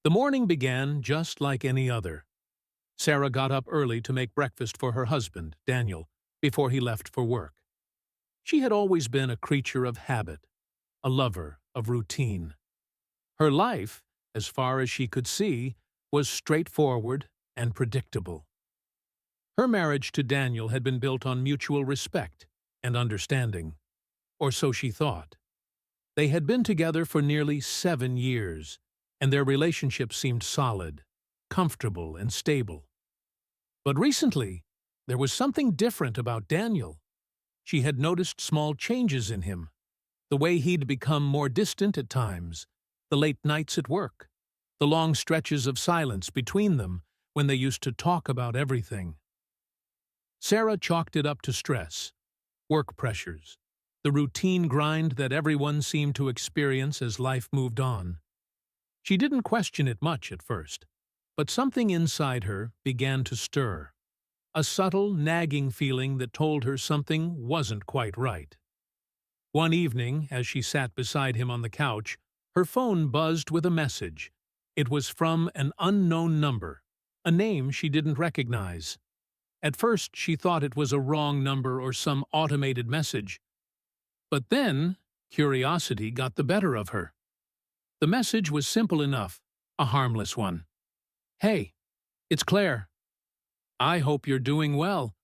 The morning began just like any other. Sarah got up early to make breakfast for her husband, Daniel, before he left for work. She had always been a creature of habit, a lover of routine. Her life, as far as she could see, was straightforward and predictable. Her marriage to Daniel had been built on mutual respect and understanding, or so she thought. They had been together for nearly 7 years, and their relationship seemed solid, comfortable, and stable. But recently, there was something different about Daniel. She had noticed small changes in him, the way he'd become more distant at times, the late nights at work, the long stretches of silence between them when they used to talk about everything. Sarah chalked it up to stress, work pressures, the routine grind that everyone seemed to experience as life moved on. She didn't question it much at first, but something inside her began to stir, a subtle, nagging feeling that told her something wasn't quite right. One evening, as she sat beside him on the couch, her phone buzzed with a message. It was from an unknown number, a name she didn't recognize. At first, she thought it was a wrong number or some automated message. But then, curiosity got the better of her. The message was simple enough, a harmless one. "Hey, it's Claire. I hope you're doing well.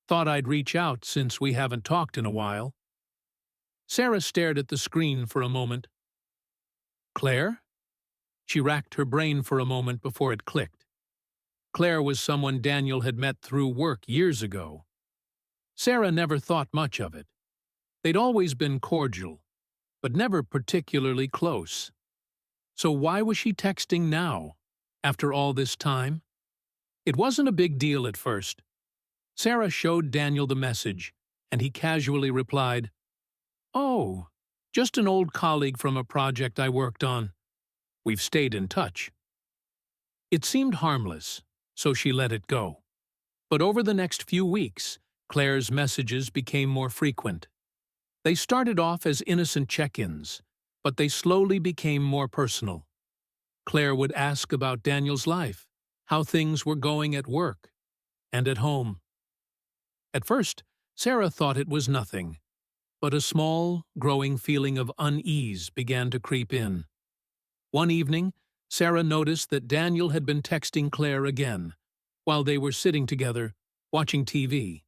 Thought I'd reach out since we haven't talked in a while." Sarah stared at the screen for a moment. Claire? She racked her brain for a moment before it clicked. Claire was someone Daniel had met through work years ago. Sarah never thought much of it. They'd always been cordial, but never particularly close. So why was she texting now, after all this time? It wasn't a big deal at first. Sarah showed Daniel the message, and he casually replied, "Oh, just an old colleague from a project I worked on. We've stayed in touch." It seemed harmless, so she let it go. But over the next few weeks, Claire's messages became more frequent. They started off as innocent check-ins, but they slowly became more personal. Claire would ask about Daniel's life, how things were going at work and at home. At first, Sarah thought it was nothing, but a small, growing feeling of unease began to creep in. One evening, Sarah noticed that Daniel had been texting Claire again, while they were sitting together, watching TV.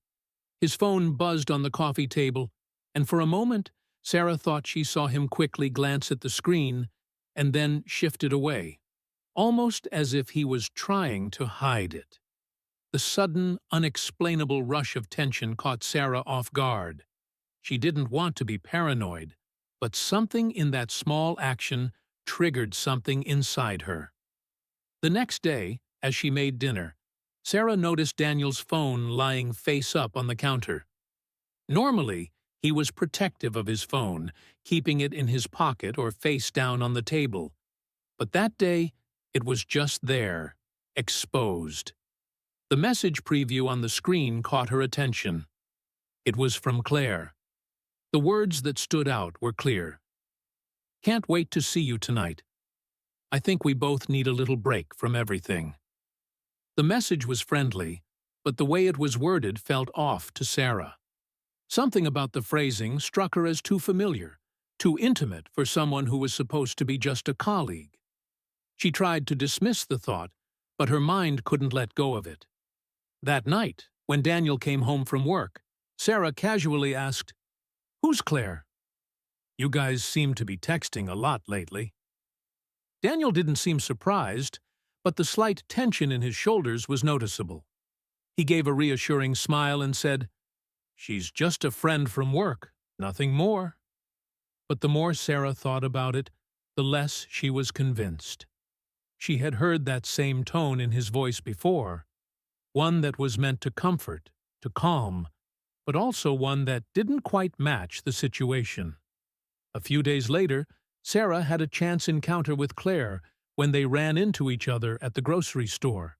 His phone buzzed on the coffee table, and for a moment, Sarah thought she saw him quickly glance at the screen and then shifted away, almost as if he was trying to hide it. The sudden, unexplainable rush of tension caught Sarah off guard. She didn't want to be paranoid, but something in that small action triggered something inside her. The next day, as she made dinner, Sarah noticed Daniel's phone lying face up on the counter. Normally, he was protective of his phone, keeping it in his pocket or face down on the table. But that day, it was just there, exposed. The message preview on the screen caught her attention. It was from Claire. The words that stood out were clear. "Can't wait to see you tonight. I think we both need a little break from everything." The message was friendly, but the way it was worded felt off to Sarah. Something about the phrasing struck her as too familiar, too intimate for someone who was supposed to be just a colleague. She tried to dismiss the thought, but her mind couldn't let go of it. That night, when Daniel came home from work, Sarah casually asked, "Who's Claire? You guys seem to be texting a lot lately." Daniel didn't seem surprised, but the slight tension in his shoulders was noticeable. He gave a reassuring smile and said, "She's just a friend from work, nothing more." But the more Sarah thought about it, the less she was convinced. She had heard that same tone in his voice before, one that was meant to comfort, to calm, but also one that didn't quite match the situation. A few days later, Sarah had a chance encounter with Claire when they ran into each other at the grocery store.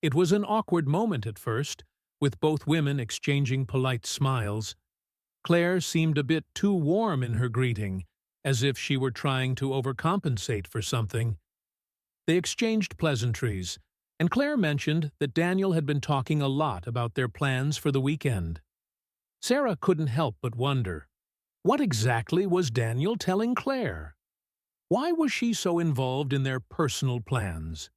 It was an awkward moment at first, with both women exchanging polite smiles. Claire seemed a bit too warm in her greeting, as if she were trying to overcompensate for something. They exchanged pleasantries, and Claire mentioned that Daniel had been talking a lot about their plans for the weekend. Sarah couldn't help but wonder, what exactly was Daniel telling Claire? Why was she so involved in their personal plans?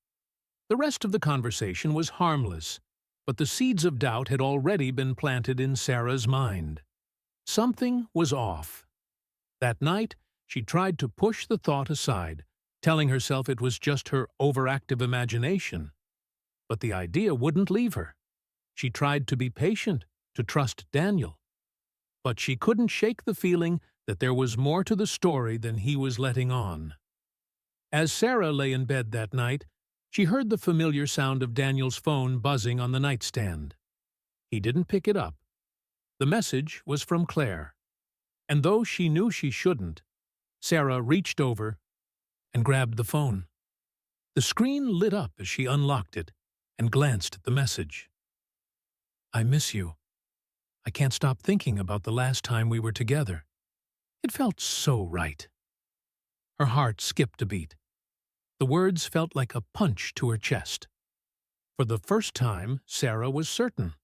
The rest of the conversation was harmless, but the seeds of doubt had already been planted in Sarah's mind. Something was off. That night, she tried to push the thought aside, telling herself it was just her overactive imagination. But the idea wouldn't leave her. She tried to be patient, to trust Daniel. But she couldn't shake the feeling that there was more to the story than he was letting on. As Sarah lay in bed that night, she heard the familiar sound of Daniel's phone buzzing on the nightstand. He didn't pick it up. The message was from Claire. And though she knew she shouldn't, Sarah reached over and grabbed the phone. The screen lit up as she unlocked it and glanced at the message. "I miss you. I can't stop thinking about the last time we were together. It felt so right." Her heart skipped a beat. The words felt like a punch to her chest. For the first time, Sarah was certain.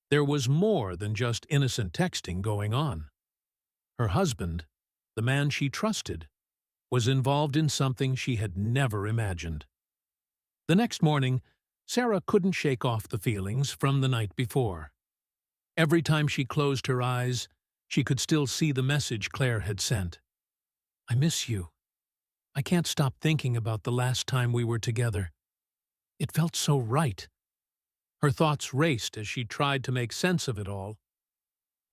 There was more than just innocent texting going on. Her husband, the man she trusted, was involved in something she had never imagined. The next morning, Sarah couldn't shake off the feelings from the night before. Every time she closed her eyes, she could still see the message Claire had sent. "I miss you. I can't stop thinking about the last time we were together. It felt so right." Her thoughts raced as she tried to make sense of it all.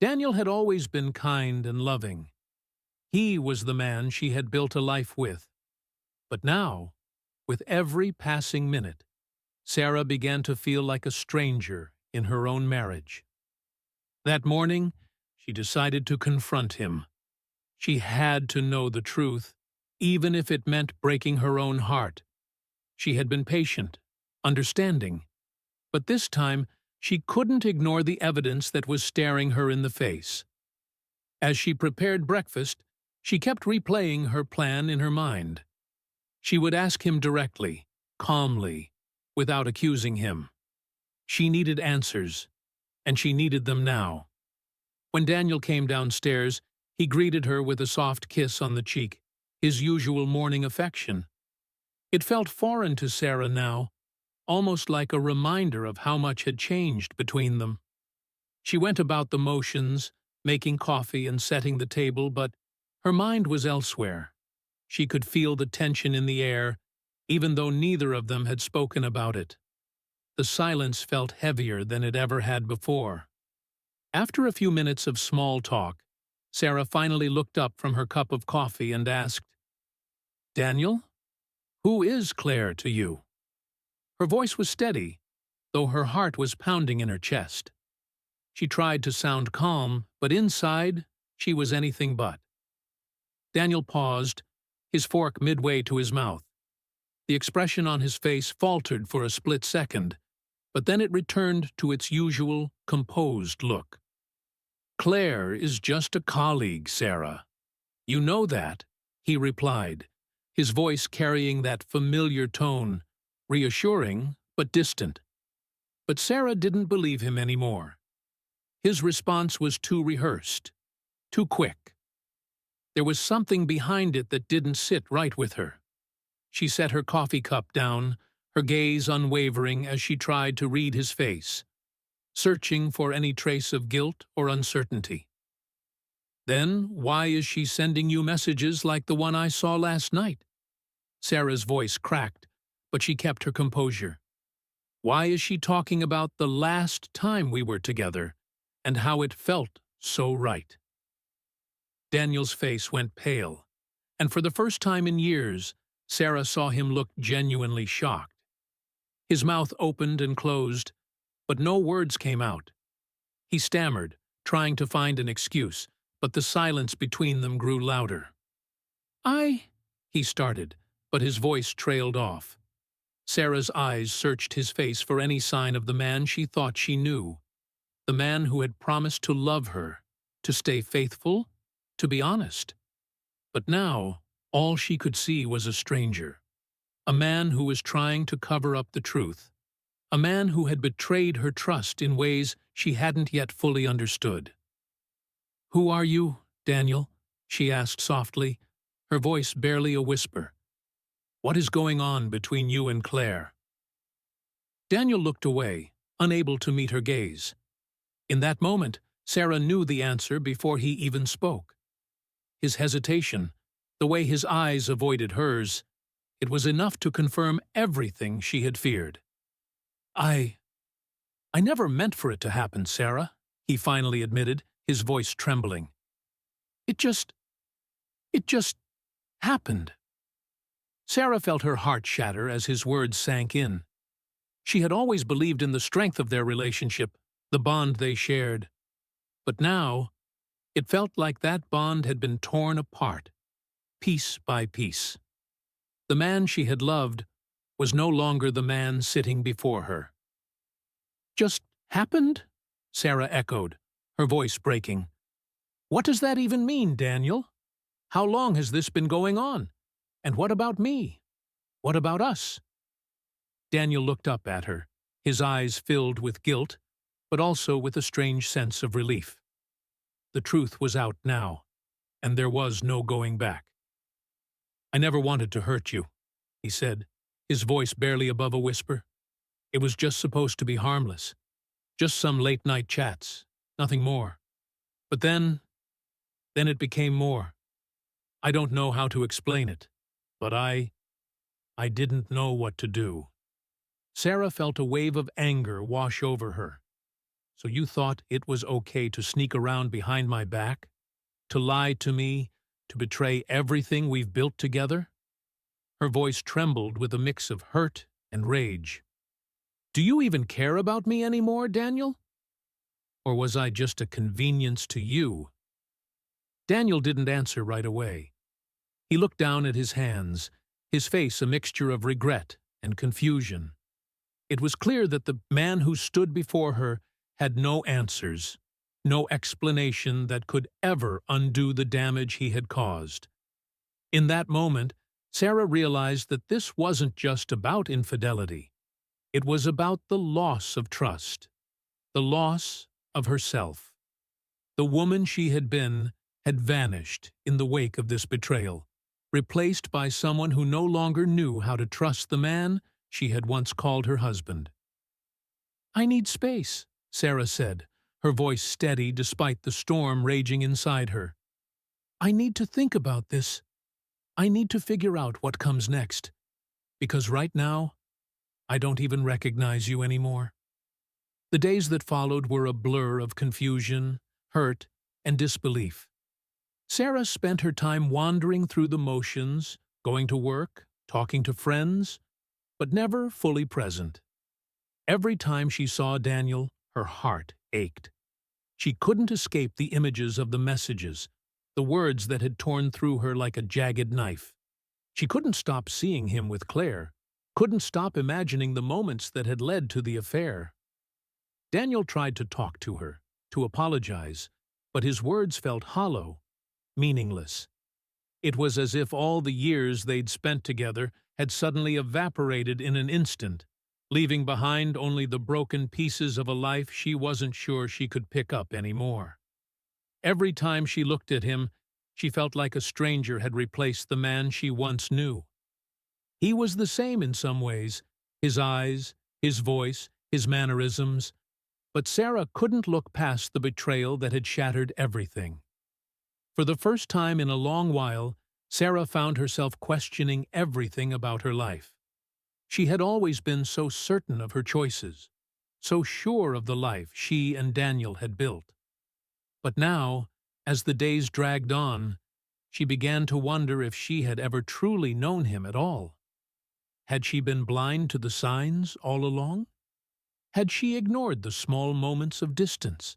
Daniel had always been kind and loving. He was the man she had built a life with. But now, with every passing minute, Sarah began to feel like a stranger in her own marriage. That morning, she decided to confront him. She had to know the truth, even if it meant breaking her own heart. She had been patient, understanding, but this time she couldn't ignore the evidence that was staring her in the face. As she prepared breakfast, she kept replaying her plan in her mind. She would ask him directly, calmly, without accusing him. She needed answers, and she needed them now. When Daniel came downstairs, he greeted her with a soft kiss on the cheek, his usual morning affection. It felt foreign to Sarah now, almost like a reminder of how much had changed between them. She went about the motions, making coffee and setting the table, but her mind was elsewhere. She could feel the tension in the air, even though neither of them had spoken about it. The silence felt heavier than it ever had before. After a few minutes of small talk, Sarah finally looked up from her cup of coffee and asked, "Daniel, who is Claire to you?" Her voice was steady, though her heart was pounding in her chest. She tried to sound calm, but inside, she was anything but. Daniel paused, his fork midway to his mouth. The expression on his face faltered for a split second, but then it returned to its usual, composed look. "Claire is just a colleague, Sarah. You know that," he replied, his voice carrying that familiar tone, reassuring but distant. But Sarah didn't believe him anymore. His response was too rehearsed, too quick. There was something behind it that didn't sit right with her. She set her coffee cup down, her gaze unwavering as she tried to read his face, searching for any trace of guilt or uncertainty. "Then why is she sending you messages like the one I saw last night?" Sarah's voice cracked, but she kept her composure. "Why is she talking about the last time we were together and how it felt so right?" Daniel's face went pale, and for the first time in years, Sarah saw him look genuinely shocked. His mouth opened and closed, but no words came out. He stammered, trying to find an excuse, but the silence between them grew louder. He started, but his voice trailed off. Sarah's eyes searched his face for any sign of the man she thought she knew, the man who had promised to love her, to stay faithful, to be honest. But now, all she could see was a stranger. A man who was trying to cover up the truth. A man who had betrayed her trust in ways she hadn't yet fully understood. "Who are you, Daniel?" she asked softly, her voice barely a whisper. "What is going on between you and Claire?" Daniel looked away, unable to meet her gaze. In that moment, Sarah knew the answer before he even spoke. His hesitation, the way his eyes avoided hers, it was enough to confirm everything she had feared. I never meant for it to happen, Sarah," he finally admitted, his voice trembling. It just happened." Sarah felt her heart shatter as his words sank in. She had always believed in the strength of their relationship, the bond they shared. But now, it felt like that bond had been torn apart, piece by piece. The man she had loved was no longer the man sitting before her. "Just happened?" Sarah echoed, her voice breaking. "What does that even mean, Daniel? How long has this been going on? And what about me? What about us?" Daniel looked up at her, his eyes filled with guilt, but also with a strange sense of relief. The truth was out now, and there was no going back. "I never wanted to hurt you," he said, his voice barely above a whisper. "It was just supposed to be harmless. Just some late-night chats, nothing more. But then it became more. I don't know how to explain it, but I didn't know what to do." Sarah felt a wave of anger wash over her. "So you thought it was okay to sneak around behind my back? To lie to me? To betray everything we've built together?" Her voice trembled with a mix of hurt and rage. "Do you even care about me anymore, Daniel? Or was I just a convenience to you?" Daniel didn't answer right away. He looked down at his hands, his face a mixture of regret and confusion. It was clear that the man who stood before her had no answers, no explanation that could ever undo the damage he had caused. In that moment, Sarah realized that this wasn't just about infidelity. It was about the loss of trust, the loss of herself. The woman she had been had vanished in the wake of this betrayal, replaced by someone who no longer knew how to trust the man she had once called her husband. "I need space," Sarah said, her voice steady despite the storm raging inside her. "I need to think about this. I need to figure out what comes next. Because right now, I don't even recognize you anymore." The days that followed were a blur of confusion, hurt, and disbelief. Sarah spent her time wandering through the motions, going to work, talking to friends, but never fully present. Every time she saw Daniel, her heart ached. She couldn't escape the images of the messages, the words that had torn through her like a jagged knife. She couldn't stop seeing him with Claire, couldn't stop imagining the moments that had led to the affair. Daniel tried to talk to her, to apologize, but his words felt hollow, meaningless. It was as if all the years they'd spent together had suddenly evaporated in an instant, leaving behind only the broken pieces of a life she wasn't sure she could pick up anymore. Every time she looked at him, she felt like a stranger had replaced the man she once knew. He was the same in some ways, his eyes, his voice, his mannerisms, but Sarah couldn't look past the betrayal that had shattered everything. For the first time in a long while, Sarah found herself questioning everything about her life. She had always been so certain of her choices, so sure of the life she and Daniel had built. But now, as the days dragged on, she began to wonder if she had ever truly known him at all. Had she been blind to the signs all along? Had she ignored the small moments of distance,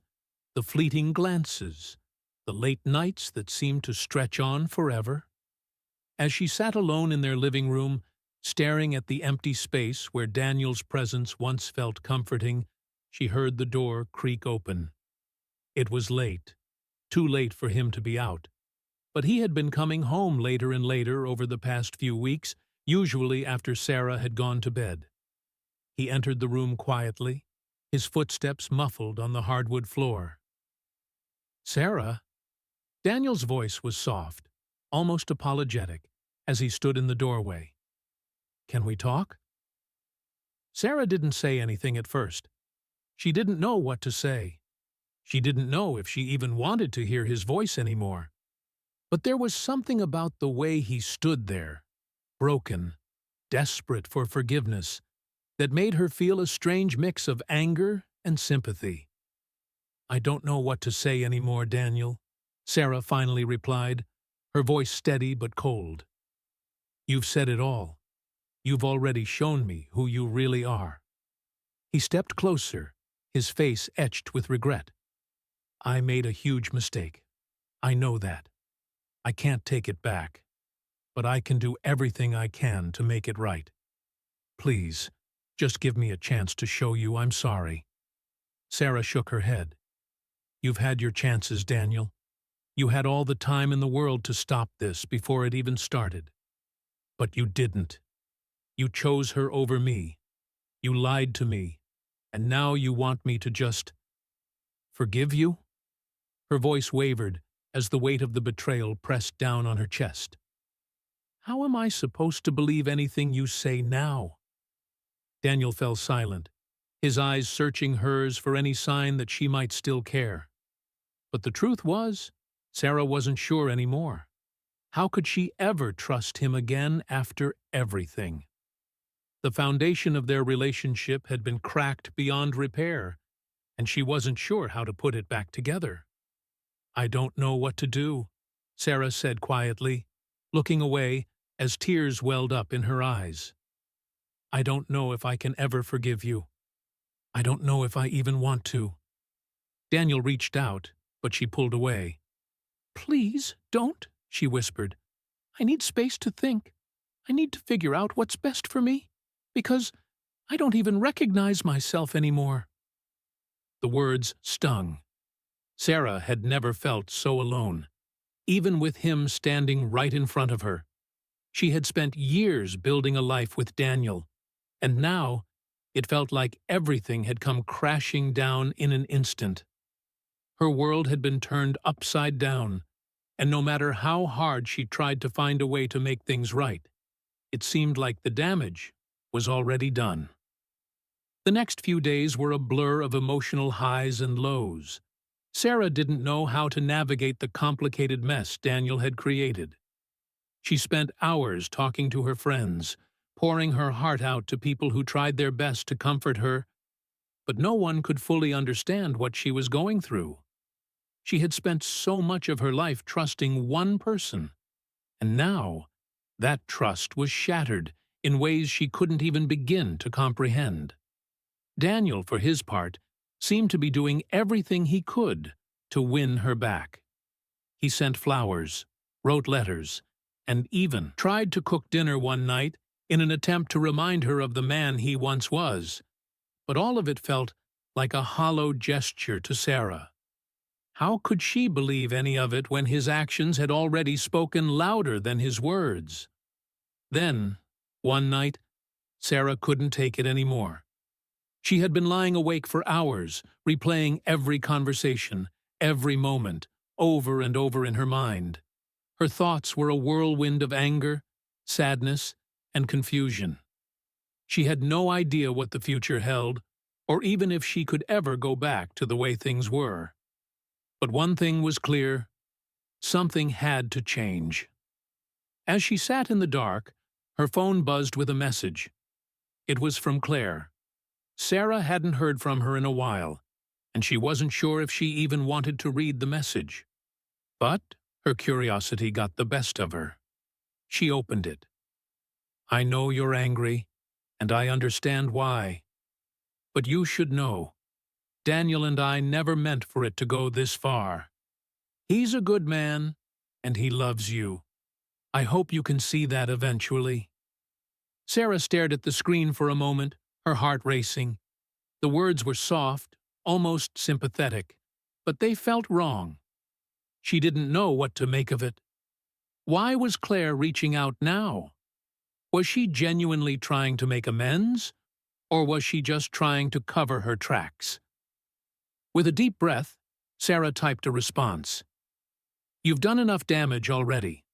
the fleeting glances, the late nights that seemed to stretch on forever? As she sat alone in their living room, staring at the empty space where Daniel's presence once felt comforting, she heard the door creak open. It was late, too late for him to be out, but he had been coming home later and later over the past few weeks, usually after Sarah had gone to bed. He entered the room quietly, his footsteps muffled on the hardwood floor. "Sarah?" Daniel's voice was soft, almost apologetic, as he stood in the doorway. "Can we talk?" Sarah didn't say anything at first. She didn't know what to say. She didn't know if she even wanted to hear his voice anymore. But there was something about the way he stood there, broken, desperate for forgiveness, that made her feel a strange mix of anger and sympathy. "I don't know what to say anymore, Daniel," Sarah finally replied, her voice steady but cold. "You've said it all. You've already shown me who you really are." He stepped closer, his face etched with regret. "I made a huge mistake. I know that. I can't take it back, but I can do everything I can to make it right. Please, just give me a chance to show you I'm sorry." Sarah shook her head. "You've had your chances, Daniel. You had all the time in the world to stop this before it even started. But you didn't. You chose her over me. You lied to me. And now you want me to just forgive you?" Her voice wavered as the weight of the betrayal pressed down on her chest. "How am I supposed to believe anything you say now?" Daniel fell silent, his eyes searching hers for any sign that she might still care. But the truth was, Sarah wasn't sure anymore. How could she ever trust him again after everything? The foundation of their relationship had been cracked beyond repair, and she wasn't sure how to put it back together. "I don't know what to do," Sarah said quietly, looking away as tears welled up in her eyes. "I don't know if I can ever forgive you. I don't know if I even want to." Daniel reached out, but she pulled away. "Please, don't," she whispered. "I need space to think. I need to figure out what's best for me, because I don't even recognize myself anymore." The words stung. Sarah had never felt so alone, even with him standing right in front of her. She had spent years building a life with Daniel, and now it felt like everything had come crashing down in an instant. Her world had been turned upside down, and no matter how hard she tried to find a way to make things right, it seemed like the damage was already done. The next few days were a blur of emotional highs and lows. Sarah didn't know how to navigate the complicated mess Daniel had created. She spent hours talking to her friends, pouring her heart out to people who tried their best to comfort her, but no one could fully understand what she was going through. She had spent so much of her life trusting one person, and now that trust was shattered in ways she couldn't even begin to comprehend. Daniel, for his part, seemed to be doing everything he could to win her back. He sent flowers, wrote letters, and even tried to cook dinner one night in an attempt to remind her of the man he once was. But all of it felt like a hollow gesture to Sarah. How could she believe any of it when his actions had already spoken louder than his words? Then, one night, Sarah couldn't take it anymore. She had been lying awake for hours, replaying every conversation, every moment, over and over in her mind. Her thoughts were a whirlwind of anger, sadness, and confusion. She had no idea what the future held, or even if she could ever go back to the way things were. But one thing was clear: something had to change. As she sat in the dark, her phone buzzed with a message. It was from Claire. Sarah hadn't heard from her in a while, and she wasn't sure if she even wanted to read the message. But her curiosity got the best of her. She opened it. "I know you're angry, and I understand why. But you should know, Daniel and I never meant for it to go this far. He's a good man, and he loves you. I hope you can see that eventually." Sarah stared at the screen for a moment, her heart racing. The words were soft, almost sympathetic, but they felt wrong. She didn't know what to make of it. Why was Claire reaching out now? Was she genuinely trying to make amends, or was she just trying to cover her tracks? With a deep breath, Sarah typed a response. "You've done enough damage already.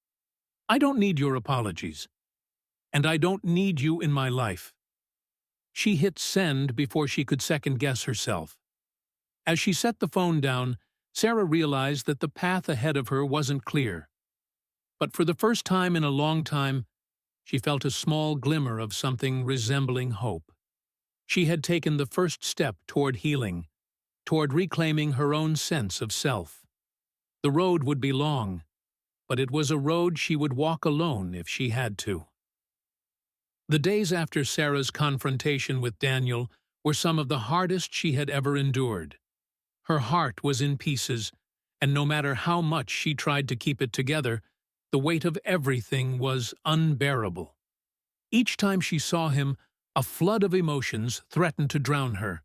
I don't need your apologies. And I don't need you in my life." She hit send before she could second-guess herself. As she set the phone down, Sarah realized that the path ahead of her wasn't clear. But for the first time in a long time, she felt a small glimmer of something resembling hope. She had taken the first step toward healing, toward reclaiming her own sense of self. The road would be long, but it was a road she would walk alone if she had to. The days after Sarah's confrontation with Daniel were some of the hardest she had ever endured. Her heart was in pieces, and no matter how much she tried to keep it together, the weight of everything was unbearable. Each time she saw him, a flood of emotions threatened to drown her.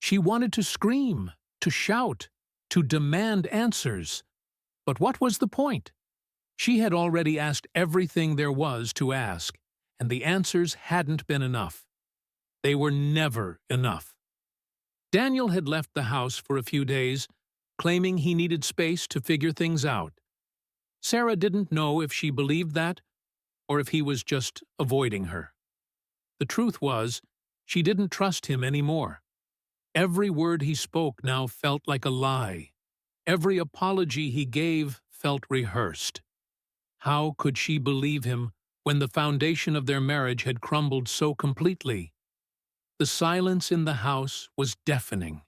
She wanted to scream, to shout, to demand answers. But what was the point? She had already asked everything there was to ask, and the answers hadn't been enough. They were never enough. Daniel had left the house for a few days, claiming he needed space to figure things out. Sarah didn't know if she believed that, or if he was just avoiding her. The truth was, she didn't trust him anymore. Every word he spoke now felt like a lie. Every apology he gave felt rehearsed. How could she believe him when the foundation of their marriage had crumbled so completely? The silence in the house was deafening.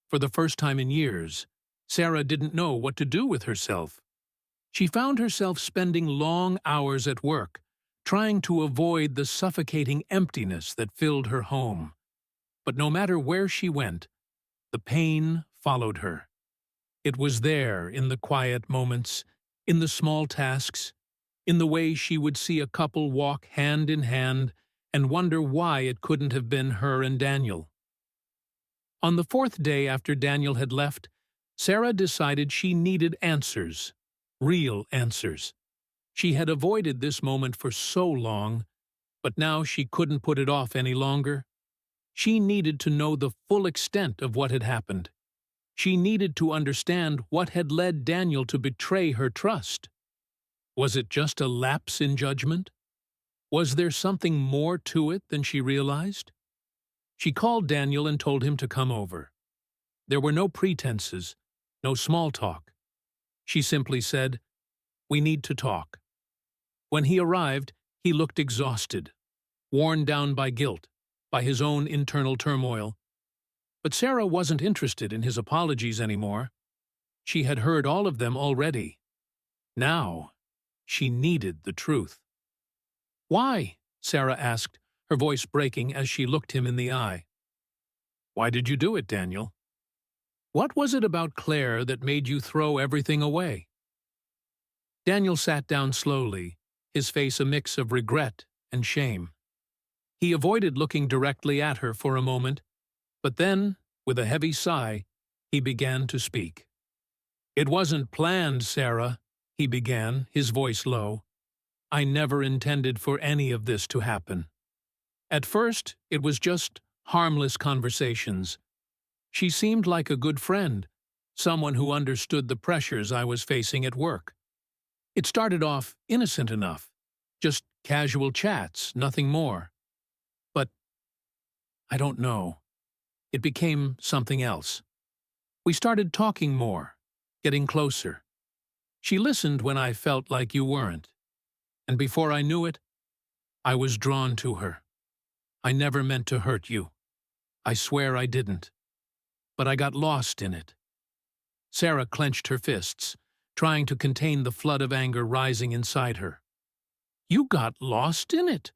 For the first time in years, Sarah didn't know what to do with herself. She found herself spending long hours at work, trying to avoid the suffocating emptiness that filled her home. But no matter where she went, the pain followed her. It was there in the quiet moments, in the small tasks, in the way she would see a couple walk hand in hand and wonder why it couldn't have been her and Daniel. On the fourth day after Daniel had left, Sarah decided she needed answers, real answers. She had avoided this moment for so long, but now she couldn't put it off any longer. She needed to know the full extent of what had happened. She needed to understand what had led Daniel to betray her trust. Was it just a lapse in judgment? Was there something more to it than she realized? She called Daniel and told him to come over. There were no pretenses, no small talk. She simply said, "We need to talk." When he arrived, he looked exhausted, worn down by guilt, by his own internal turmoil. But Sarah wasn't interested in his apologies anymore. She had heard all of them already. Now, she needed the truth. "Why?" Sarah asked, her voice breaking as she looked him in the eye. "Why did you do it, Daniel? What was it about Claire that made you throw everything away?" Daniel sat down slowly, his face a mix of regret and shame. He avoided looking directly at her for a moment, but then, with a heavy sigh, he began to speak. "It wasn't planned, Sarah," he began, his voice low. "I never intended for any of this to happen. At first, it was just harmless conversations. She seemed like a good friend, someone who understood the pressures I was facing at work. It started off innocent enough, just casual chats, nothing more. But, I don't know, it became something else. We started talking more, getting closer. She listened when I felt like you weren't. And before I knew it, I was drawn to her. I never meant to hurt you. I swear I didn't. But I got lost in it." Sarah clenched her fists, trying to contain the flood of anger rising inside her. "You got lost in it,"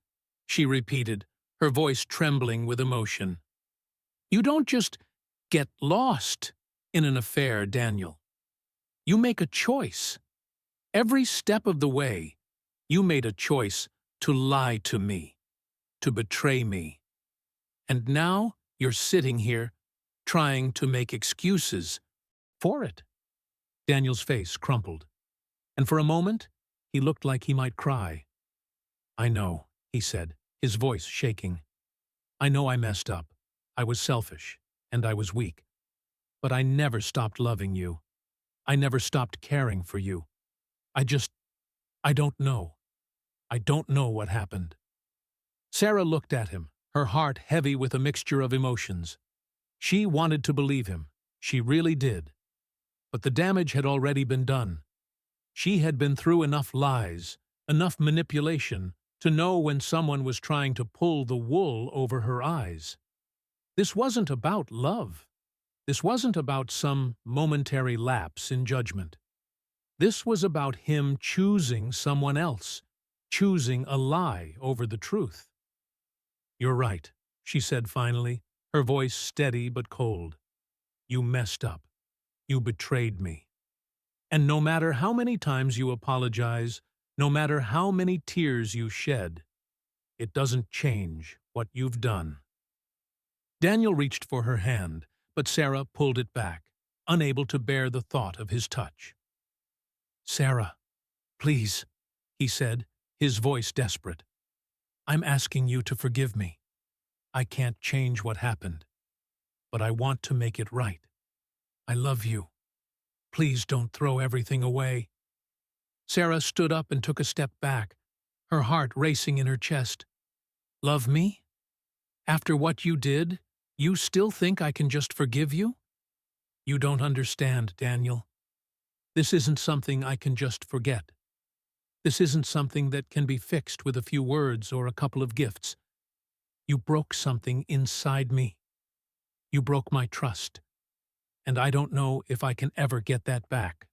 she repeated, her voice trembling with emotion. "You don't just get lost in an affair, Daniel. You make a choice. Every step of the way, you made a choice to lie to me, to betray me. And now you're sitting here trying to make excuses for it." Daniel's face crumpled, and for a moment he looked like he might cry. "I know," he said, his voice shaking. "I know I messed up. I was selfish, and I was weak. But I never stopped loving you. I never stopped caring for you. I don't know. I don't know what happened." Sarah looked at him, her heart heavy with a mixture of emotions. She wanted to believe him. She really did. But the damage had already been done. She had been through enough lies, enough manipulation, to know when someone was trying to pull the wool over her eyes. This wasn't about love. This wasn't about some momentary lapse in judgment. This was about him choosing someone else, choosing a lie over the truth. "You're right," she said finally, her voice steady but cold. "You messed up. You betrayed me. And no matter how many times you apologize, no matter how many tears you shed, it doesn't change what you've done." Daniel reached for her hand, but Sarah pulled it back, unable to bear the thought of his touch. "Sarah, please," he said, his voice desperate. "I'm asking you to forgive me. I can't change what happened, but I want to make it right. I love you. Please don't throw everything away." Sarah stood up and took a step back, her heart racing in her chest. "Love me? After what you did, you still think I can just forgive you? You don't understand, Daniel. This isn't something I can just forget. This isn't something that can be fixed with a few words or a couple of gifts. You broke something inside me. You broke my trust, and I don't know if I can ever get that back."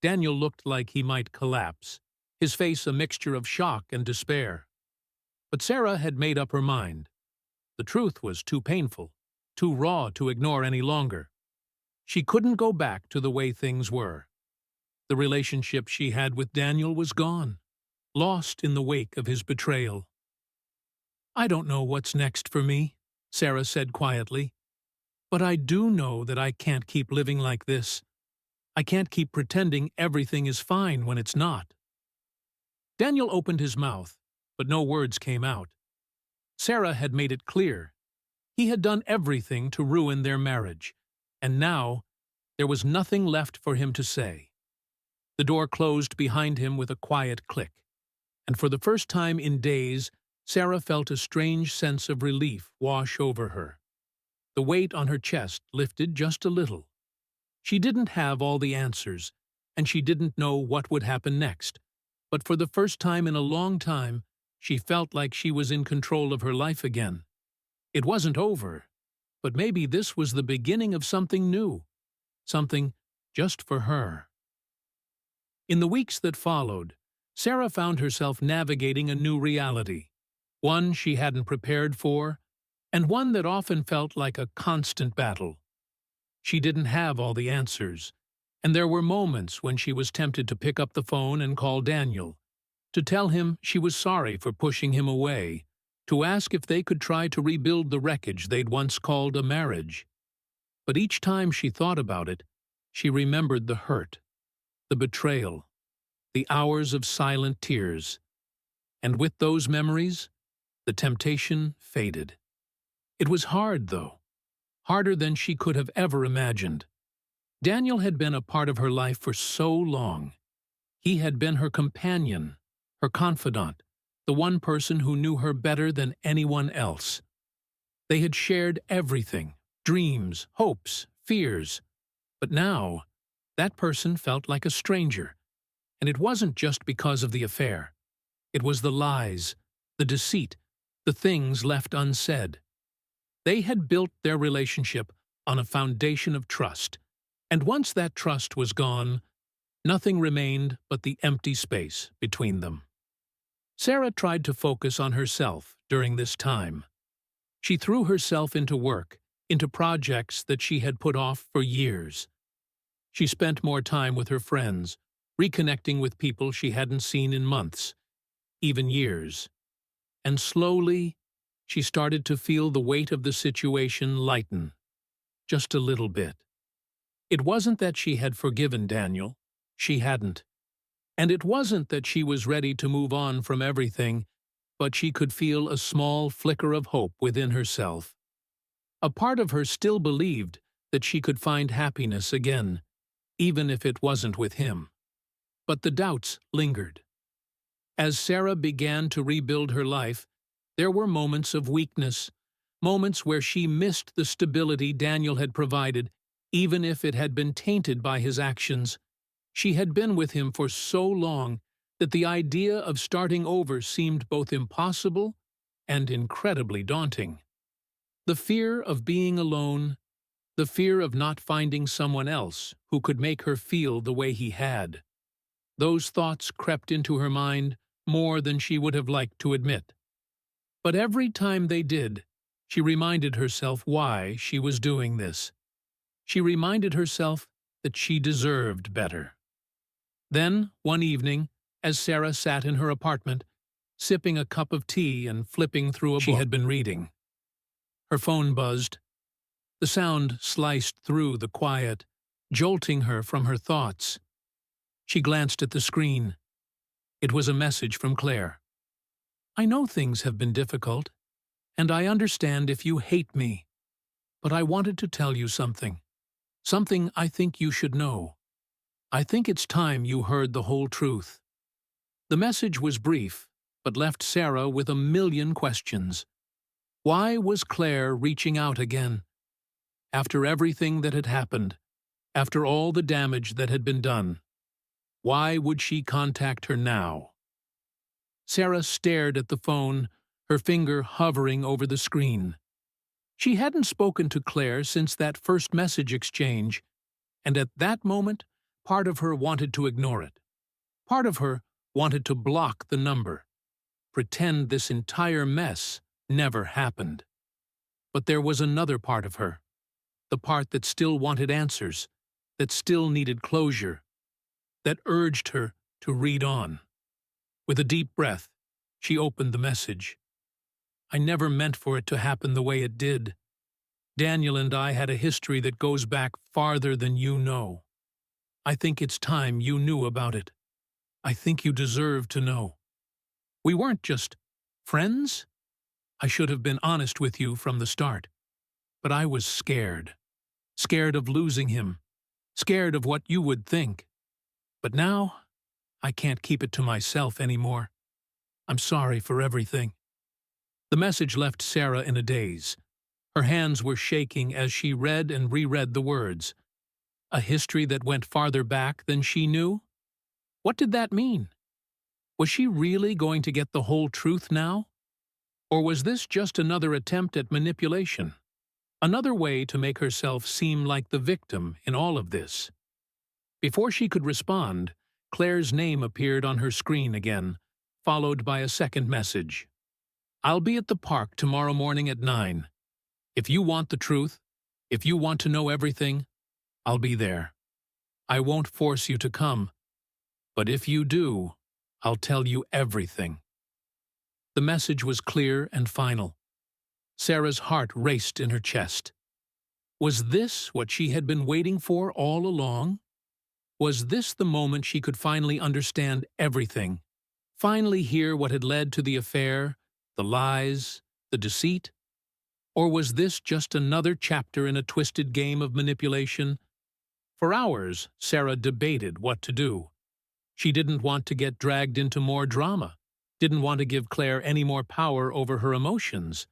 Daniel looked like he might collapse, his face a mixture of shock and despair. But Sarah had made up her mind. The truth was too painful, too raw to ignore any longer. She couldn't go back to the way things were. The relationship she had with Daniel was gone, lost in the wake of his betrayal. "I don't know what's next for me," Sarah said quietly. "But I do know that I can't keep living like this. I can't keep pretending everything is fine when it's not." Daniel opened his mouth, but no words came out. Sarah had made it clear. He had done everything to ruin their marriage, and now there was nothing left for him to say. The door closed behind him with a quiet click, and for the first time in days, Sarah felt a strange sense of relief wash over her. The weight on her chest lifted just a little. She didn't have all the answers, and she didn't know what would happen next, but for the first time in a long time, she felt like she was in control of her life again. It wasn't over, but maybe this was the beginning of something new, something just for her. In the weeks that followed, Sarah found herself navigating a new reality, one she hadn't prepared for, and one that often felt like a constant battle. She didn't have all the answers, and there were moments when she was tempted to pick up the phone and call Daniel, to tell him she was sorry for pushing him away, to ask if they could try to rebuild the wreckage they'd once called a marriage. But each time she thought about it, she remembered the hurt, the betrayal, the hours of silent tears. And with those memories, the temptation faded. It was hard, though, harder than she could have ever imagined. Daniel had been a part of her life for so long. He had been her companion, her confidant, the one person who knew her better than anyone else. They had shared everything, dreams, hopes, fears. But now, that person felt like a stranger. And it wasn't just because of the affair. It was the lies, the deceit, the things left unsaid. They had built their relationship on a foundation of trust, and once that trust was gone, nothing remained but the empty space between them. Sarah tried to focus on herself during this time. She threw herself into work, into projects that she had put off for years. She spent more time with her friends, reconnecting with people she hadn't seen in months, even years. And slowly, she started to feel the weight of the situation lighten, just a little bit. It wasn't that she had forgiven Daniel. She hadn't. And it wasn't that she was ready to move on from everything, but she could feel a small flicker of hope within herself. A part of her still believed that she could find happiness again, even if it wasn't with him. But the doubts lingered. As Sarah began to rebuild her life, there were moments of weakness, moments where she missed the stability Daniel had provided, even if it had been tainted by his actions. She had been with him for so long that the idea of starting over seemed both impossible and incredibly daunting. The fear of being alone, the fear of not finding someone else who could make her feel the way he had. Those thoughts crept into her mind more than she would have liked to admit. But every time they did, she reminded herself why she was doing this. She reminded herself that she deserved better. Then, one evening, as Sarah sat in her apartment, sipping a cup of tea and flipping through a book she had been reading, her phone buzzed. The sound sliced through the quiet, jolting her from her thoughts. She glanced at the screen. It was a message from Claire. "I know things have been difficult, and I understand if you hate me, but I wanted to tell you something. Something I think you should know. I think it's time you heard the whole truth." The message was brief, but left Sarah with a million questions. Why was Claire reaching out again? After everything that had happened, after all the damage that had been done, why would she contact her now? Sarah stared at the phone, her finger hovering over the screen. She hadn't spoken to Claire since that first message exchange, and at that moment, part of her wanted to ignore it. Part of her wanted to block the number, pretend this entire mess never happened. But there was another part of her, the part that still wanted answers, that still needed closure, that urged her to read on. With a deep breath, she opened the message. "I never meant for it to happen the way it did. Daniel and I had a history that goes back farther than you know. I think it's time you knew about it. I think you deserve to know. We weren't just friends. I should have been honest with you from the start. But I was scared. Scared of losing him. Scared of what you would think. But now, I can't keep it to myself anymore. I'm sorry for everything." The message left Sarah in a daze. Her hands were shaking as she read and reread the words. A history that went farther back than she knew? What did that mean? Was she really going to get the whole truth now? Or was this just another attempt at manipulation? Another way to make herself seem like the victim in all of this? Before she could respond, Claire's name appeared on her screen again, followed by a second message. "I'll be at the park tomorrow morning at 9. If you want the truth, if you want to know everything, I'll be there. I won't force you to come, but if you do, I'll tell you everything." The message was clear and final. Sarah's heart raced in her chest. Was this what she had been waiting for all along? Was this the moment she could finally understand everything? Finally hear what had led to the affair, the lies, the deceit? Or was this just another chapter in a twisted game of manipulation? For hours, Sarah debated what to do. She didn't want to get dragged into more drama, didn't want to give Claire any more power over her emotions.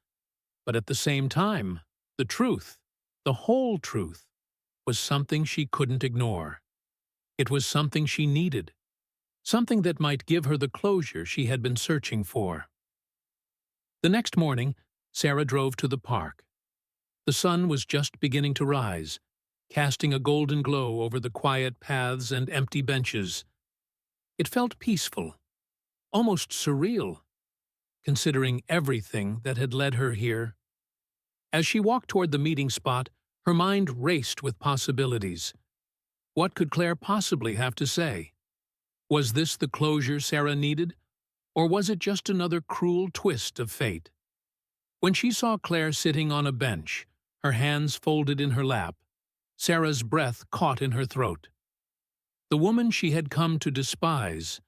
But at the same time, the truth, the whole truth, was something she couldn't ignore. It was something she needed, something that might give her the closure she had been searching for. The next morning, Sarah drove to the park. The sun was just beginning to rise, casting a golden glow over the quiet paths and empty benches. It felt peaceful, almost surreal, considering everything that had led her here. As she walked toward the meeting spot, her mind raced with possibilities. What could Claire possibly have to say? Was this the closure Sarah needed, or was it just another cruel twist of fate? When she saw Claire sitting on a bench, her hands folded in her lap, Sarah's breath caught in her throat. The woman she had come to despise,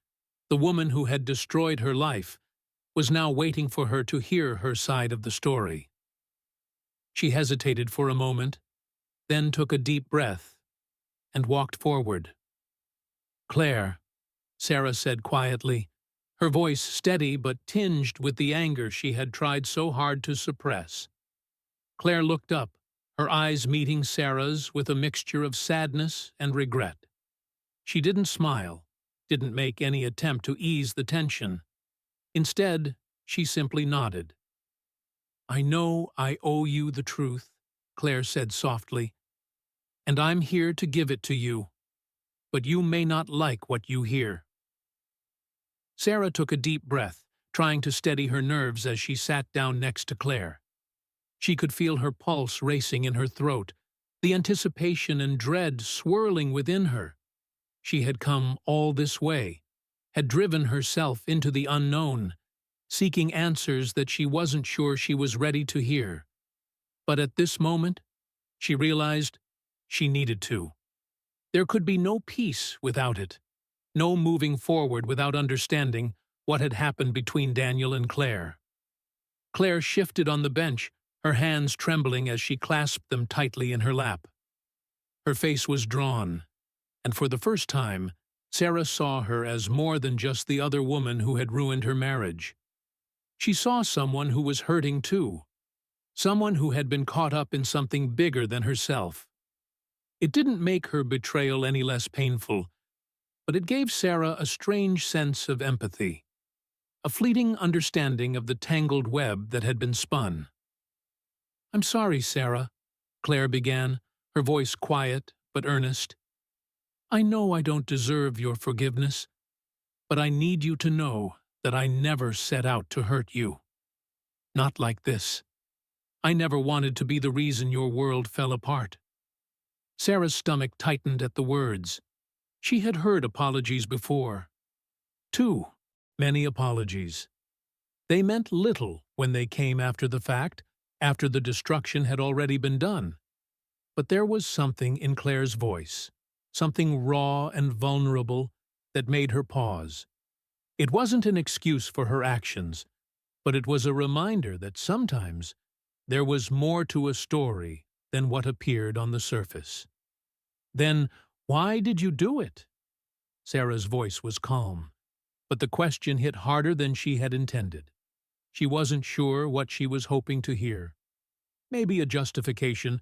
the woman who had destroyed her life, was now waiting for her to hear her side of the story. She hesitated for a moment, then took a deep breath and walked forward. "Claire," Sarah said quietly, her voice steady but tinged with the anger she had tried so hard to suppress. Claire looked up, her eyes meeting Sarah's with a mixture of sadness and regret. She didn't smile, didn't make any attempt to ease the tension. Instead, she simply nodded. "I know I owe you the truth," Claire said softly, "and I'm here to give it to you, but you may not like what you hear." Sarah took a deep breath, trying to steady her nerves as she sat down next to Claire. She could feel her pulse racing in her throat, the anticipation and dread swirling within her. She had come all this way, had driven herself into the unknown, seeking answers that she wasn't sure she was ready to hear. But at this moment, she realized she needed to. There could be no peace without it, no moving forward without understanding what had happened between Daniel and Claire. Claire shifted on the bench, her hands trembling as she clasped them tightly in her lap. Her face was drawn, and for the first time, Sarah saw her as more than just the other woman who had ruined her marriage. She saw someone who was hurting too, someone who had been caught up in something bigger than herself. It didn't make her betrayal any less painful, but it gave Sarah a strange sense of empathy, a fleeting understanding of the tangled web that had been spun. "I'm sorry, Sarah," Claire began, her voice quiet but earnest. "I know I don't deserve your forgiveness, but I need you to know that I never set out to hurt you. Not like this. I never wanted to be the reason your world fell apart." Sarah's stomach tightened at the words. She had heard apologies before. Too many apologies. They meant little when they came after the fact, after the destruction had already been done. But there was something in Claire's voice, something raw and vulnerable, that made her pause. It wasn't an excuse for her actions, but it was a reminder that sometimes there was more to a story than what appeared on the surface. "Then why did you do it?" Sarah's voice was calm, but the question hit harder than she had intended. She wasn't sure what she was hoping to hear. Maybe a justification,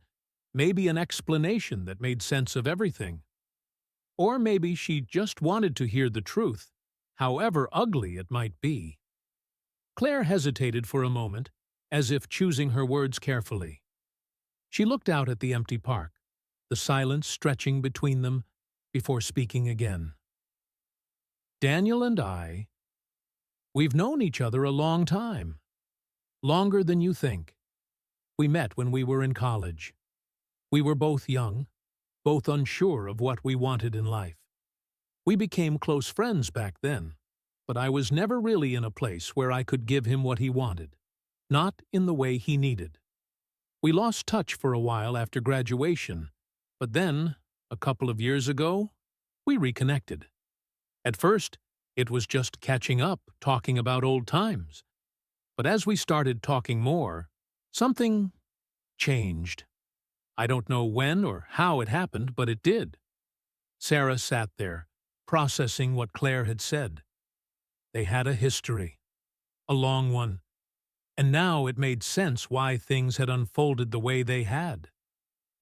maybe an explanation that made sense of everything. Or maybe she just wanted to hear the truth, however ugly it might be. Claire hesitated for a moment, as if choosing her words carefully. She looked out at the empty park, the silence stretching between them, before speaking again. "Daniel and we've known each other a long time. Longer than you think. We met when we were in college. We were both young, both unsure of what we wanted in life. We became close friends back then, but I was never really in a place where I could give him what he wanted, not in the way he needed. We lost touch for a while after graduation, but then, a couple of years ago, we reconnected. At first, it was just catching up, talking about old times. But as we started talking more, something changed. I don't know when or how it happened, but it did." Sarah sat there, processing what Claire had said. They had a history, a long one, and now it made sense why things had unfolded the way they had.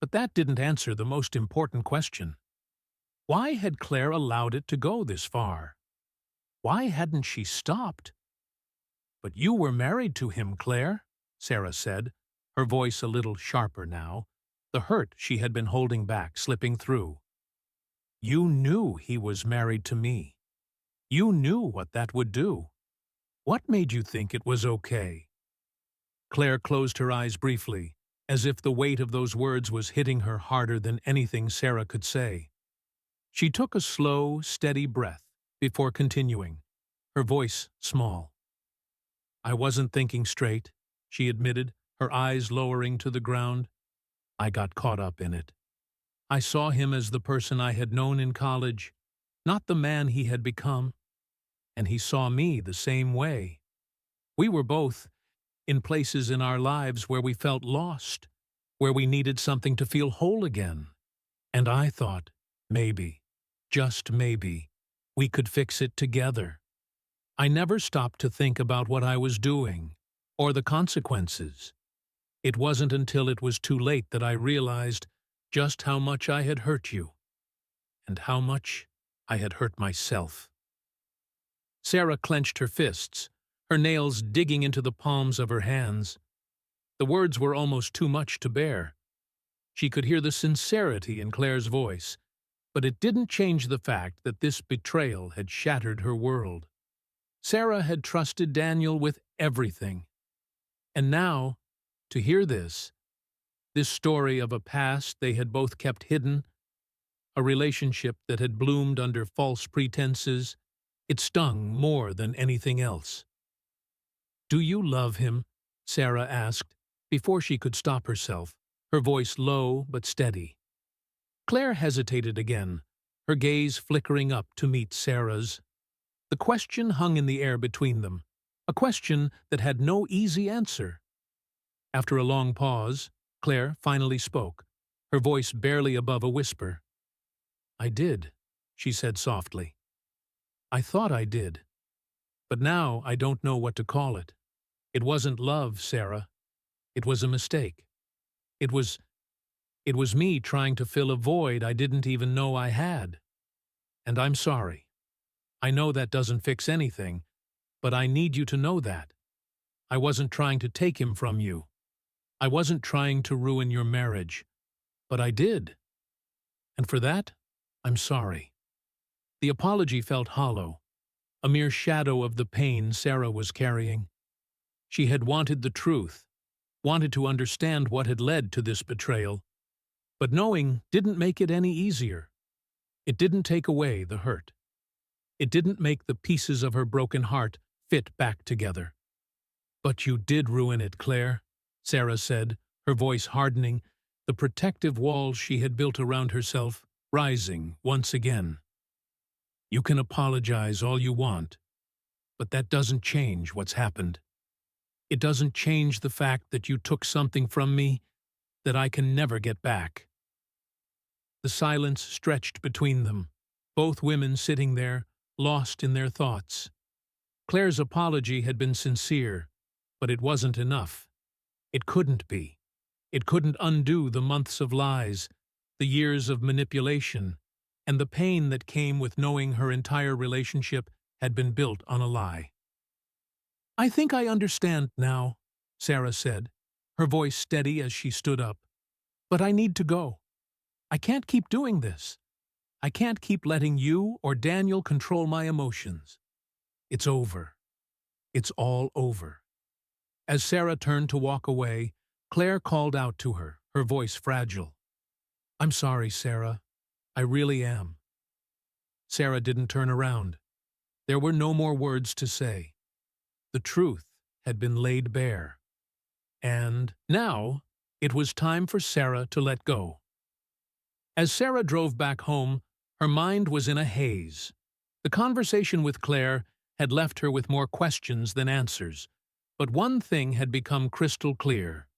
But that didn't answer the most important question. Why had Claire allowed it to go this far? Why hadn't she stopped? "But you were married to him, Claire," Sarah said, her voice a little sharper now, the hurt she had been holding back slipping through. "You knew he was married to me. You knew what that would do. What made you think it was okay?" Claire closed her eyes briefly, as if the weight of those words was hitting her harder than anything Sarah could say. She took a slow, steady breath before continuing, her voice small. "I wasn't thinking straight," she admitted, her eyes lowering to the ground. "I got caught up in it. I saw him as the person I had known in college, not the man he had become. And he saw me the same way. We were both in places in our lives where we felt lost, where we needed something to feel whole again. And I thought, maybe, just maybe, we could fix it together. I never stopped to think about what I was doing, or the consequences. It wasn't until it was too late that I realized just how much I had hurt you, and how much I had hurt myself. Sarah clenched her fists, her nails digging into the palms of her hands. The words were almost too much to bear. She could hear the sincerity in Claire's voice, but it didn't change the fact that this betrayal had shattered her world. Sarah had trusted Daniel with everything. And now, to hear this story of a past they had both kept hidden, a relationship that had bloomed under false pretenses, it stung more than anything else. "Do you love him?" Sarah asked, before she could stop herself, her voice low but steady. Claire hesitated again, her gaze flickering up to meet Sarah's. The question hung in the air between them, a question that had no easy answer. After a long pause, Claire finally spoke, her voice barely above a whisper. "I did," she said softly. "I thought I did. But now I don't know what to call it. It wasn't love, Sarah. It was a mistake. It was me trying to fill a void I didn't even know I had. And I'm sorry. I know that doesn't fix anything, but I need you to know that. I wasn't trying to take him from you. I wasn't trying to ruin your marriage. But I did. And for that, I'm sorry." The apology felt hollow, a mere shadow of the pain Sarah was carrying. She had wanted the truth, wanted to understand what had led to this betrayal. But knowing didn't make it any easier. It didn't take away the hurt. It didn't make the pieces of her broken heart fit back together. "But you did ruin it, Claire," Sarah said, her voice hardening, the protective walls she had built around herself rising once again. "You can apologize all you want, but that doesn't change what's happened. It doesn't change the fact that you took something from me that I can never get back." The silence stretched between them, both women sitting there, lost in their thoughts. Claire's apology had been sincere, but it wasn't enough. It couldn't be. It couldn't undo the months of lies, the years of manipulation, and the pain that came with knowing her entire relationship had been built on a lie. "I think I understand now," Sarah said, her voice steady as she stood up. "But I need to go. I can't keep doing this. I can't keep letting you or Daniel control my emotions. It's over. It's all over." As Sarah turned to walk away, Claire called out to her, her voice fragile. "I'm sorry, Sarah. I really am." Sarah didn't turn around. There were no more words to say. The truth had been laid bare. And now it was time for Sarah to let go. As Sarah drove back home, her mind was in a haze. The conversation with Claire had left her with more questions than answers, but one thing had become crystal clear.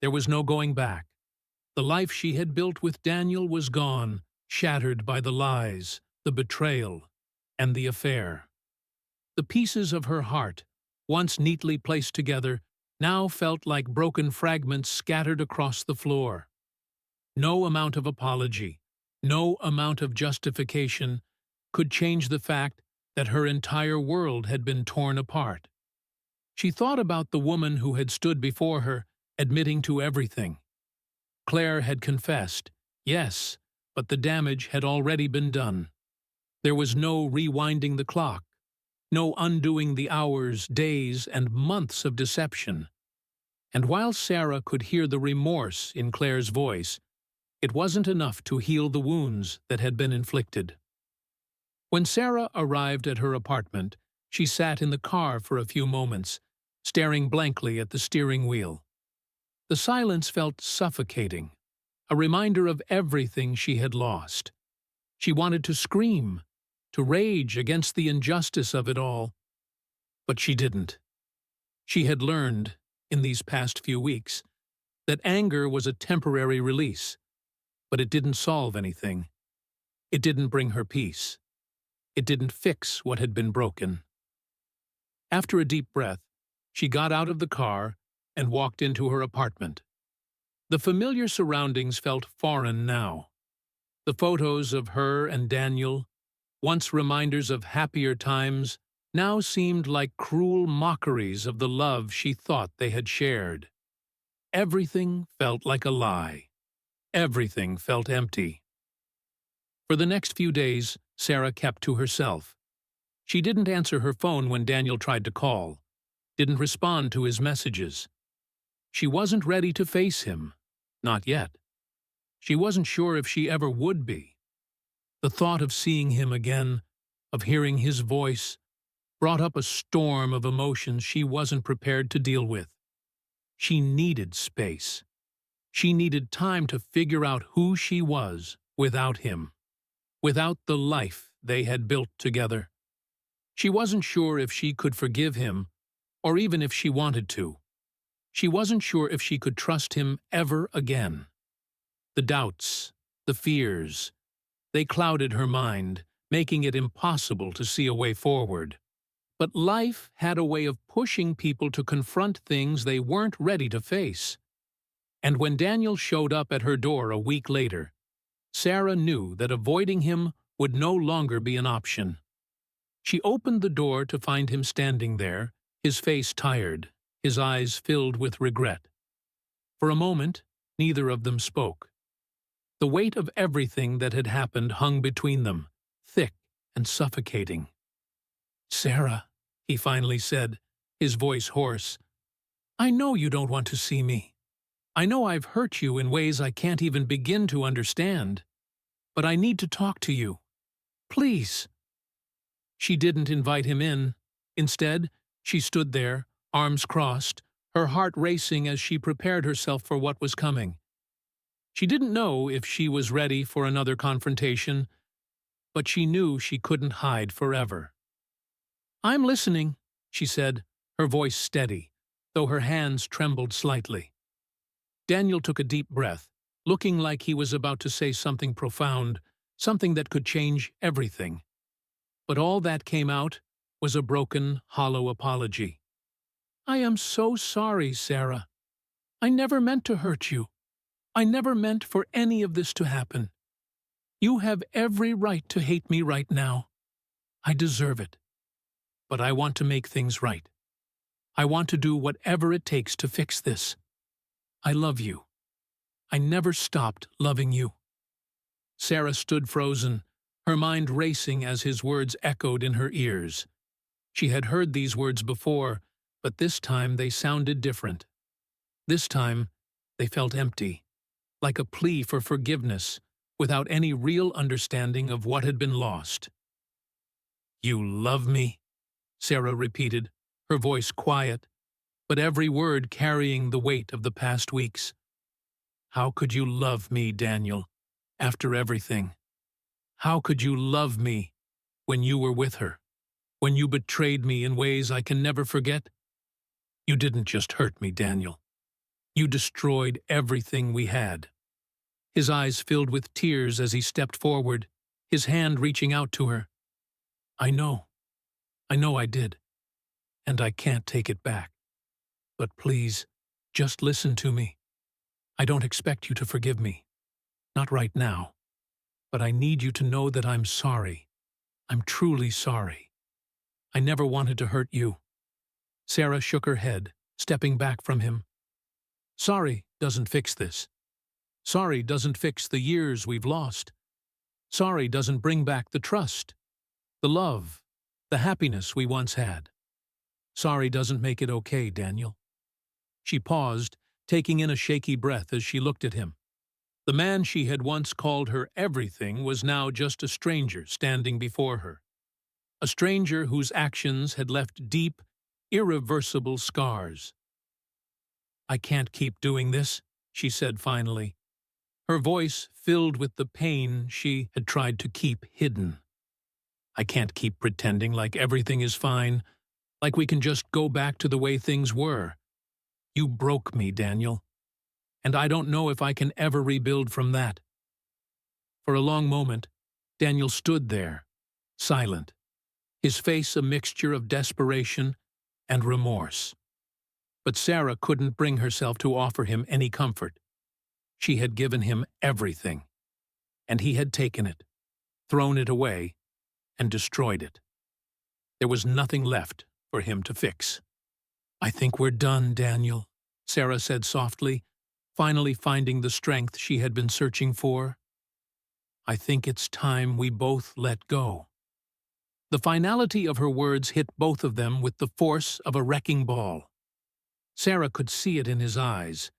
There was no going back. The life she had built with Daniel was gone, shattered by the lies, the betrayal, and the affair. The pieces of her heart, once neatly placed together, now felt like broken fragments scattered across the floor. No amount of apology, no amount of justification could change the fact that her entire world had been torn apart. She thought about the woman who had stood before her, admitting to everything. Claire had confessed, yes, but the damage had already been done. There was no rewinding the clock, no undoing the hours, days, and months of deception. And while Sarah could hear the remorse in Claire's voice, it wasn't enough to heal the wounds that had been inflicted. When Sarah arrived at her apartment, she sat in the car for a few moments, staring blankly at the steering wheel. The silence felt suffocating, a reminder of everything she had lost. She wanted to scream, to rage against the injustice of it all, but she didn't. She had learned, in these past few weeks, that anger was a temporary release, but it didn't solve anything. It didn't bring her peace. It didn't fix what had been broken. After a deep breath, she got out of the car and walked into her apartment. The familiar surroundings felt foreign now. The photos of her and Daniel, once reminders of happier times, now seemed like cruel mockeries of the love she thought they had shared. Everything felt like a lie. Everything felt empty. For the next few days, Sarah kept to herself. She didn't answer her phone when Daniel tried to call, didn't respond to his messages. She wasn't ready to face him, not yet. She wasn't sure if she ever would be. The thought of seeing him again, of hearing his voice, brought up a storm of emotions she wasn't prepared to deal with. She needed space. She needed time to figure out who she was without him, without the life they had built together. She wasn't sure if she could forgive him, or even if she wanted to. She wasn't sure if she could trust him ever again. The doubts, the fears, they clouded her mind, making it impossible to see a way forward. But life had a way of pushing people to confront things they weren't ready to face. And when Daniel showed up at her door a week later, Sarah knew that avoiding him would no longer be an option. She opened the door to find him standing there, his face tired, his eyes filled with regret. For a moment, neither of them spoke. The weight of everything that had happened hung between them, thick and suffocating. "Sarah," he finally said, his voice hoarse, "I know you don't want to see me. I know I've hurt you in ways I can't even begin to understand. But I need to talk to you. Please." She didn't invite him in. Instead, she stood there, arms crossed, her heart racing as she prepared herself for what was coming. She didn't know if she was ready for another confrontation, but she knew she couldn't hide forever. "I'm listening," she said, her voice steady, though her hands trembled slightly. Daniel took a deep breath, looking like he was about to say something profound, something that could change everything. But all that came out was a broken, hollow apology. "I am so sorry, Sarah. I never meant to hurt you. I never meant for any of this to happen. You have every right to hate me right now. I deserve it. But I want to make things right. I want to do whatever it takes to fix this. I love you. I never stopped loving you." Sarah stood frozen, her mind racing as his words echoed in her ears. She had heard these words before, but this time they sounded different. This time, they felt empty, like a plea for forgiveness, without any real understanding of what had been lost. "You love me?" Sarah repeated, her voice quiet, but every word carrying the weight of the past weeks. "How could you love me, Daniel, after everything? How could you love me when you were with her, when you betrayed me in ways I can never forget? You didn't just hurt me, Daniel. You destroyed everything we had." His eyes filled with tears as he stepped forward, his hand reaching out to her. I know I did, and I can't take it back. But please, just listen to me. I don't expect you to forgive me. Not right now. But I need you to know that I'm sorry. I'm truly sorry. I never wanted to hurt you." Sarah shook her head, stepping back from him. "Sorry doesn't fix this. Sorry doesn't fix the years we've lost. Sorry doesn't bring back the trust, the love, the happiness we once had. Sorry doesn't make it okay, Daniel." She paused, taking in a shaky breath as she looked at him. The man she had once called her everything was now just a stranger standing before her. A stranger whose actions had left deep, irreversible scars. "I can't keep doing this," she said finally, her voice filled with the pain she had tried to keep hidden. "I can't keep pretending like everything is fine. Like we can just go back to the way things were. You broke me, Daniel, and I don't know if I can ever rebuild from that." For a long moment, Daniel stood there, silent, his face a mixture of desperation and remorse. But Sarah couldn't bring herself to offer him any comfort. She had given him everything, and he had taken it, thrown it away, and destroyed it. There was nothing left for him to fix. "I think we're done, Daniel," Sarah said softly, finally finding the strength she had been searching for. "I think it's time we both let go." The finality of her words hit both of them with the force of a wrecking ball. Sarah could see it in his eyes.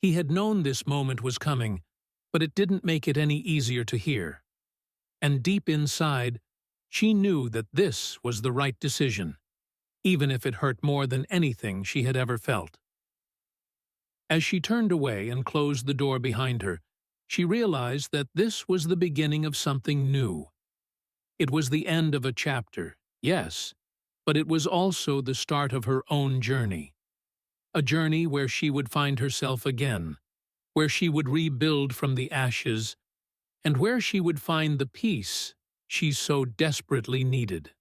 He had known this moment was coming, but it didn't make it any easier to hear. And deep inside, she knew that this was the right decision, even if it hurt more than anything she had ever felt. As she turned away and closed the door behind her, she realized that this was the beginning of something new. It was the end of a chapter, yes, but it was also the start of her own journey. A journey where she would find herself again, where she would rebuild from the ashes, and where she would find the peace she so desperately needed.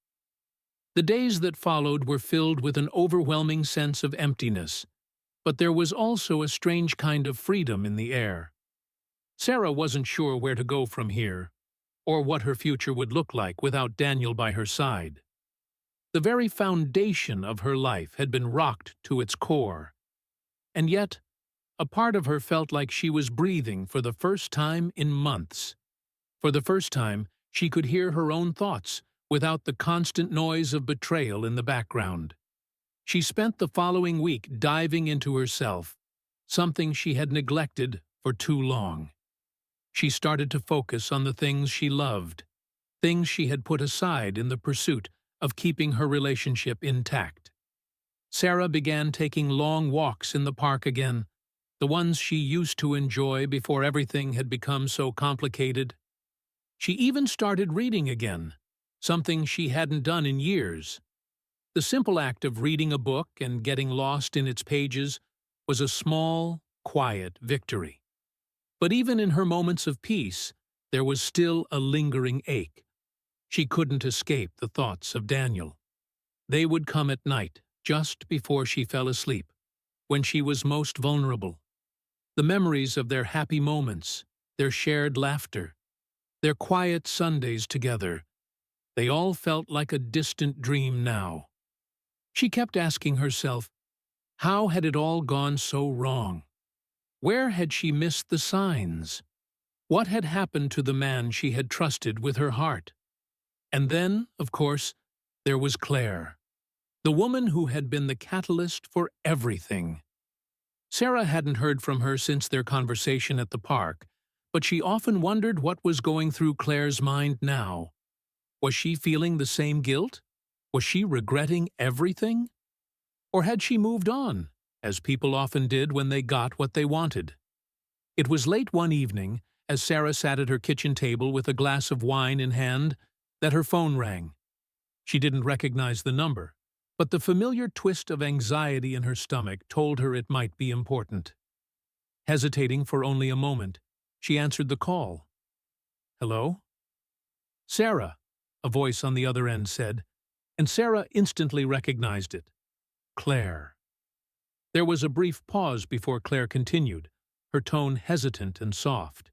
The days that followed were filled with an overwhelming sense of emptiness, but there was also a strange kind of freedom in the air. Sarah wasn't sure where to go from here, or what her future would look like without Daniel by her side. The very foundation of her life had been rocked to its core, and yet a part of her felt like she was breathing for the first time in months. For the first time, she could hear her own thoughts without the constant noise of betrayal in the background. She spent the following week diving into herself, something she had neglected for too long. She started to focus on the things she loved, things she had put aside in the pursuit of keeping her relationship intact. Sarah began taking long walks in the park again, the ones she used to enjoy before everything had become so complicated. She even started reading again, something she hadn't done in years. The simple act of reading a book and getting lost in its pages was a small, quiet victory. But even in her moments of peace, there was still a lingering ache. She couldn't escape the thoughts of Daniel. They would come at night, just before she fell asleep, when she was most vulnerable. The memories of their happy moments, their shared laughter, their quiet Sundays together, they all felt like a distant dream now. She kept asking herself, how had it all gone so wrong? Where had she missed the signs? What had happened to the man she had trusted with her heart? And then, of course, there was Claire, the woman who had been the catalyst for everything. Sarah hadn't heard from her since their conversation at the park, but she often wondered what was going through Claire's mind now. Was she feeling the same guilt? Was she regretting everything? Or had she moved on, as people often did when they got what they wanted? It was late one evening, as Sarah sat at her kitchen table with a glass of wine in hand, that her phone rang. She didn't recognize the number, but the familiar twist of anxiety in her stomach told her it might be important. Hesitating for only a moment, she answered the call. "Hello?" "Sarah," a voice on the other end said, and Sarah instantly recognized it. Claire. There was a brief pause before Claire continued, her tone hesitant and soft.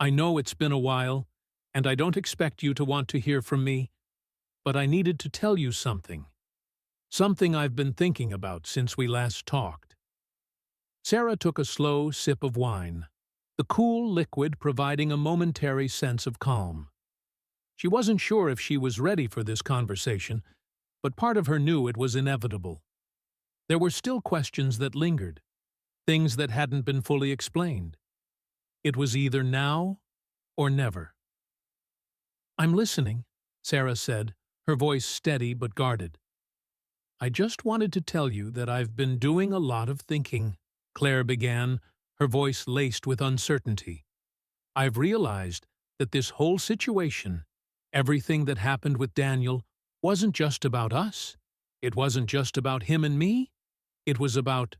"I know it's been a while, and I don't expect you to want to hear from me, but I needed to tell you something. Something I've been thinking about since we last talked." Sarah took a slow sip of wine, the cool liquid providing a momentary sense of calm. She wasn't sure if she was ready for this conversation, but part of her knew it was inevitable. There were still questions that lingered, things that hadn't been fully explained. It was either now or never. "I'm listening," Sarah said, her voice steady but guarded. "I just wanted to tell you that I've been doing a lot of thinking," Claire began, her voice laced with uncertainty. "I've realized that this whole situation, everything that happened with Daniel, wasn't just about us. It wasn't just about him and me. It was about,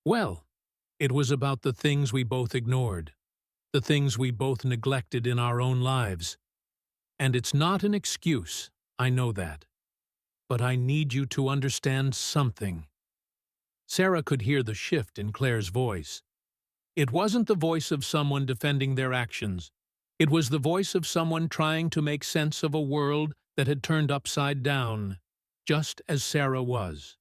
well, it was about the things we both ignored, the things we both neglected in our own lives. And it's not an excuse, I know that. But I need you to understand something. Sarah could hear the shift in Claire's voice. It wasn't the voice of someone defending their actions. It was the voice of someone trying to make sense of a world that had turned upside down, just as Sarah was.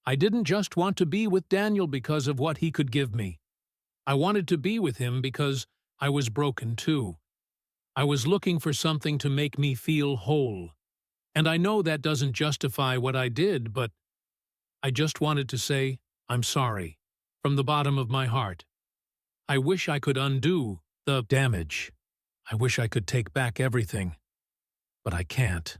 I didn't just want to be with Daniel because of what he could give me. I wanted to be with him because I was broken too. I was looking for something to make me feel whole. And I know that doesn't justify what I did, but I just wanted to say, I'm sorry, from the bottom of my heart. I wish I could undo the damage. I wish I could take back everything, but I can't.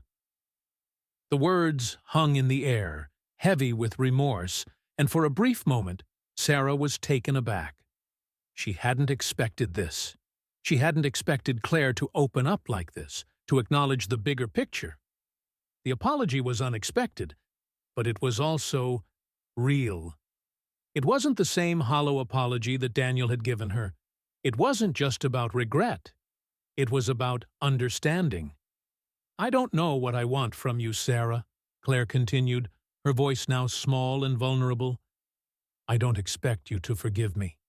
The words hung in the air, heavy with remorse, and for a brief moment, Sarah was taken aback. She hadn't expected this. She hadn't expected Claire to open up like this, to acknowledge the bigger picture. The apology was unexpected, but it was also real. It wasn't the same hollow apology that Daniel had given her. It wasn't just about regret. It was about understanding. I don't know what I want from you, Sarah, Claire continued, her voice now small and vulnerable. I don't expect you to forgive me,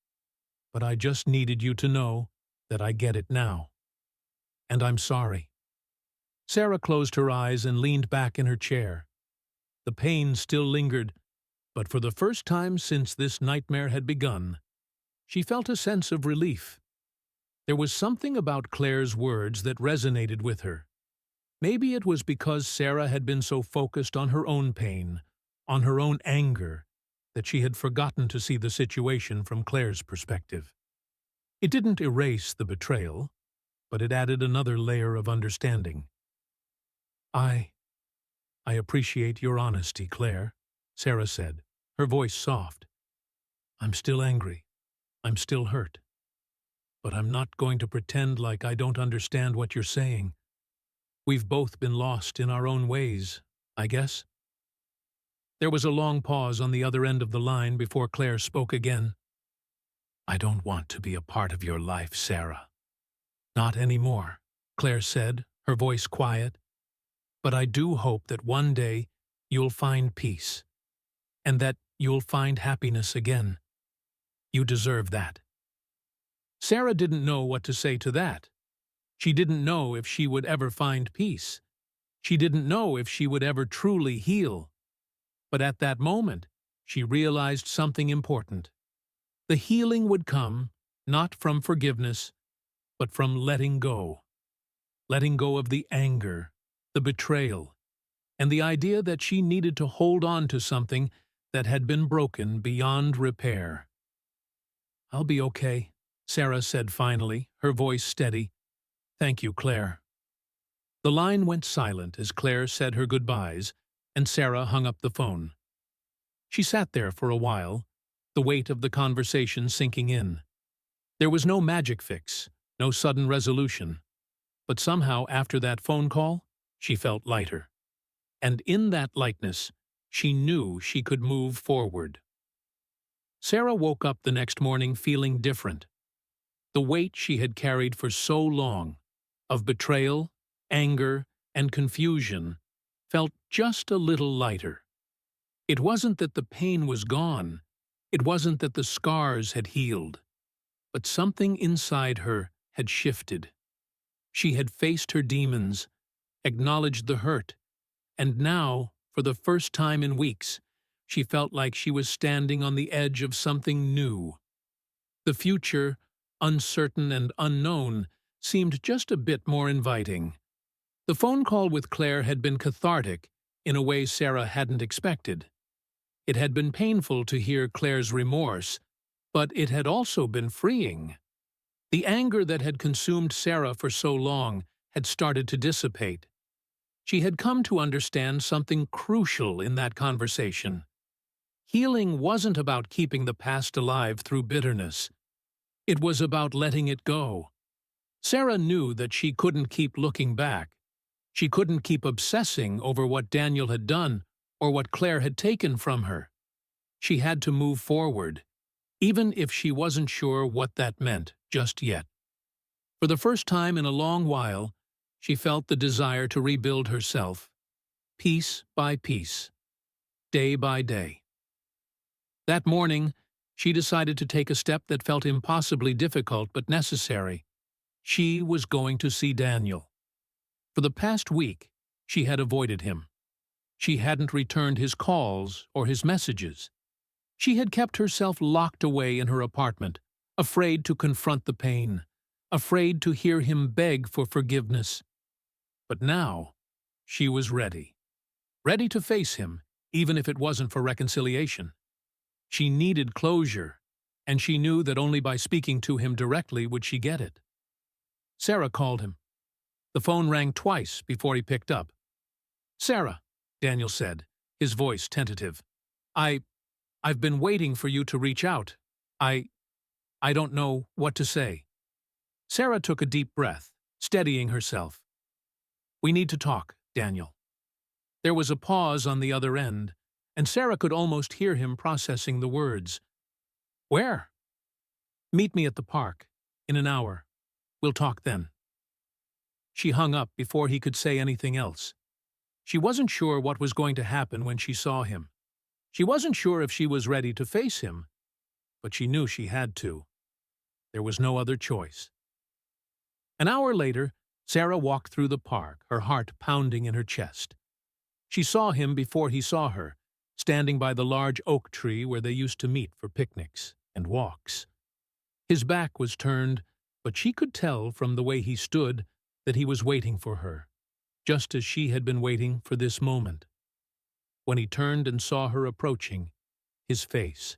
but I just needed you to know that I get it now. And I'm sorry. Sarah closed her eyes and leaned back in her chair. The pain still lingered, but for the first time since this nightmare had begun, she felt a sense of relief. There was something about Claire's words that resonated with her. Maybe it was because Sarah had been so focused on her own pain, on her own anger, that she had forgotten to see the situation from Claire's perspective. It didn't erase the betrayal, but it added another layer of understanding. I appreciate your honesty, Claire, Sarah said, her voice soft. I'm still angry. I'm still hurt. But I'm not going to pretend like I don't understand what you're saying. We've both been lost in our own ways, I guess. There was a long pause on the other end of the line before Claire spoke again. I don't want to be a part of your life, Sarah. Not anymore, Claire said, her voice quiet. But I do hope that one day you'll find peace, and that you'll find happiness again. You deserve that. Sarah didn't know what to say to that. She didn't know if she would ever find peace. She didn't know if she would ever truly heal. But at that moment, she realized something important. The healing would come, not from forgiveness, but from letting go. Letting go of the anger, the betrayal, and the idea that she needed to hold on to something that had been broken beyond repair. I'll be okay, Sarah said finally, her voice steady. Thank you, Claire. The line went silent as Claire said her goodbyes, and Sarah hung up the phone. She sat there for a while, the weight of the conversation sinking in. There was no magic fix, no sudden resolution. But somehow after that phone call, she felt lighter. And in that lightness, she knew she could move forward. Sarah woke up the next morning feeling different. The weight she had carried for so long, of betrayal, anger, and confusion, felt just a little lighter. It wasn't that the pain was gone. It wasn't that the scars had healed. But something inside her had shifted. She had faced her demons, acknowledged the hurt, and now, for the first time in weeks, she felt like she was standing on the edge of something new. The future, uncertain and unknown, seemed just a bit more inviting. The phone call with Claire had been cathartic in a way Sarah hadn't expected. It had been painful to hear Claire's remorse, but it had also been freeing. The anger that had consumed Sarah for so long had started to dissipate. She had come to understand something crucial in that conversation. Healing wasn't about keeping the past alive through bitterness. It was about letting it go. Sarah knew that she couldn't keep looking back. She couldn't keep obsessing over what Daniel had done or what Claire had taken from her. She had to move forward, even if she wasn't sure what that meant just yet. For the first time in a long while, she felt the desire to rebuild herself, piece by piece, day by day. That morning, she decided to take a step that felt impossibly difficult but necessary. She was going to see Daniel. For the past week, she had avoided him. She hadn't returned his calls or his messages. She had kept herself locked away in her apartment, afraid to confront the pain, afraid to hear him beg for forgiveness. But now, she was ready. Ready to face him, even if it wasn't for reconciliation. She needed closure, and she knew that only by speaking to him directly would she get it. Sarah called him. The phone rang twice before he picked up. "Sarah," Daniel said, his voice tentative. I've been waiting for you to reach out. I don't know what to say." Sarah took a deep breath, steadying herself. "We need to talk, Daniel." There was a pause on the other end, and Sarah could almost hear him processing the words. "Where?" "Meet me at the park. In an hour. We'll talk then." She hung up before he could say anything else. She wasn't sure what was going to happen when she saw him. She wasn't sure if she was ready to face him, but she knew she had to. There was no other choice. An hour later, Sarah walked through the park, her heart pounding in her chest. She saw him before he saw her, standing by the large oak tree where they used to meet for picnics and walks. His back was turned, but she could tell from the way he stood that he was waiting for her, just as she had been waiting for this moment. When he turned and saw her approaching, his face,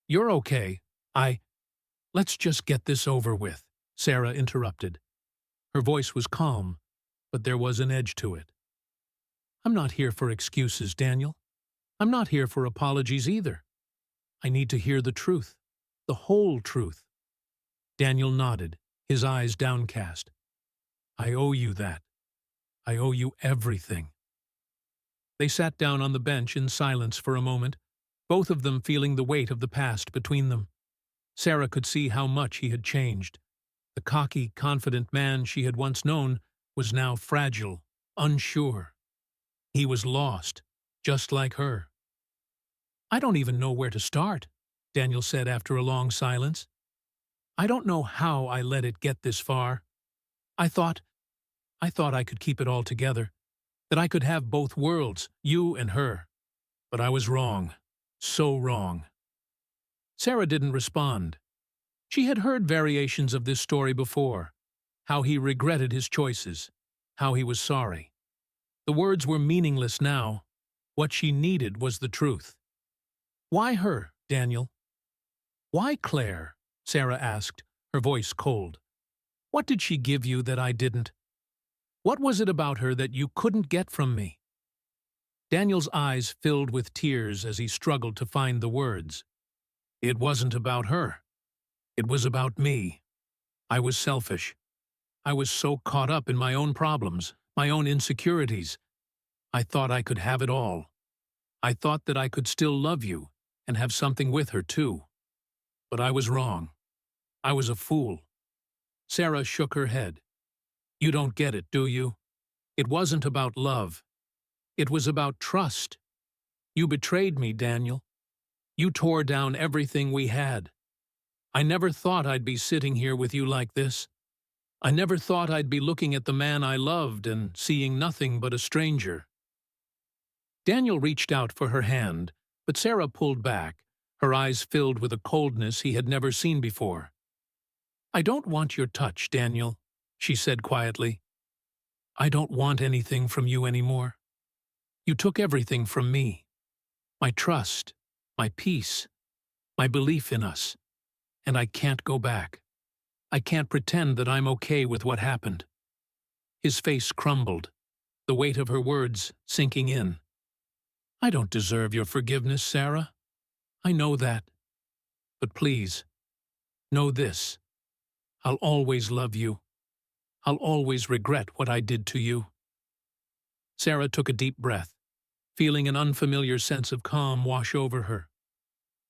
"You're okay. Let's just get this over with," Sarah interrupted. Her voice was calm, but there was an edge to it. "I'm not here for excuses, Daniel. I'm not here for apologies either. I need to hear the truth, the whole truth." Daniel nodded, his eyes downcast. "I owe you that. I owe you everything." They sat down on the bench in silence for a moment, both of them feeling the weight of the past between them. Sarah could see how much he had changed. The cocky, confident man she had once known was now fragile, unsure. He was lost, just like her. "I don't even know where to start," Daniel said after a long silence. "I don't know how I let it get this far. I thought I could keep it all together, that I could have both worlds, you and her. But I was wrong, so wrong." Sarah didn't respond. She had heard variations of this story before, how he regretted his choices, how he was sorry. The words were meaningless now. What she needed was the truth. "Why her, Daniel?" "Why Claire?" Sarah asked, her voice cold. "What did she give you that I didn't? What was it about her that you couldn't get from me?" Daniel's eyes filled with tears as he struggled to find the words. "It wasn't about her. It was about me. I was selfish. I was so caught up in my own problems, my own insecurities. I thought I could have it all. I thought that I could still love you and have something with her too. But I was wrong. I was a fool." Sarah shook her head. "You don't get it, do you? It wasn't about love. It was about trust. You betrayed me, Daniel. You tore down everything we had. I never thought I'd be sitting here with you like this. I never thought I'd be looking at the man I loved and seeing nothing but a stranger." Daniel reached out for her hand, but Sarah pulled back, her eyes filled with a coldness he had never seen before. "I don't want your touch, Daniel," she said quietly. "I don't want anything from you anymore. You took everything from me. My trust, my peace, my belief in us. And I can't go back. I can't pretend that I'm okay with what happened." His face crumbled, the weight of her words sinking in. "I don't deserve your forgiveness, Sarah. I know that. But please, know this. I'll always love you. I'll always regret what I did to you." Sarah took a deep breath. feeling an unfamiliar sense of calm wash over her.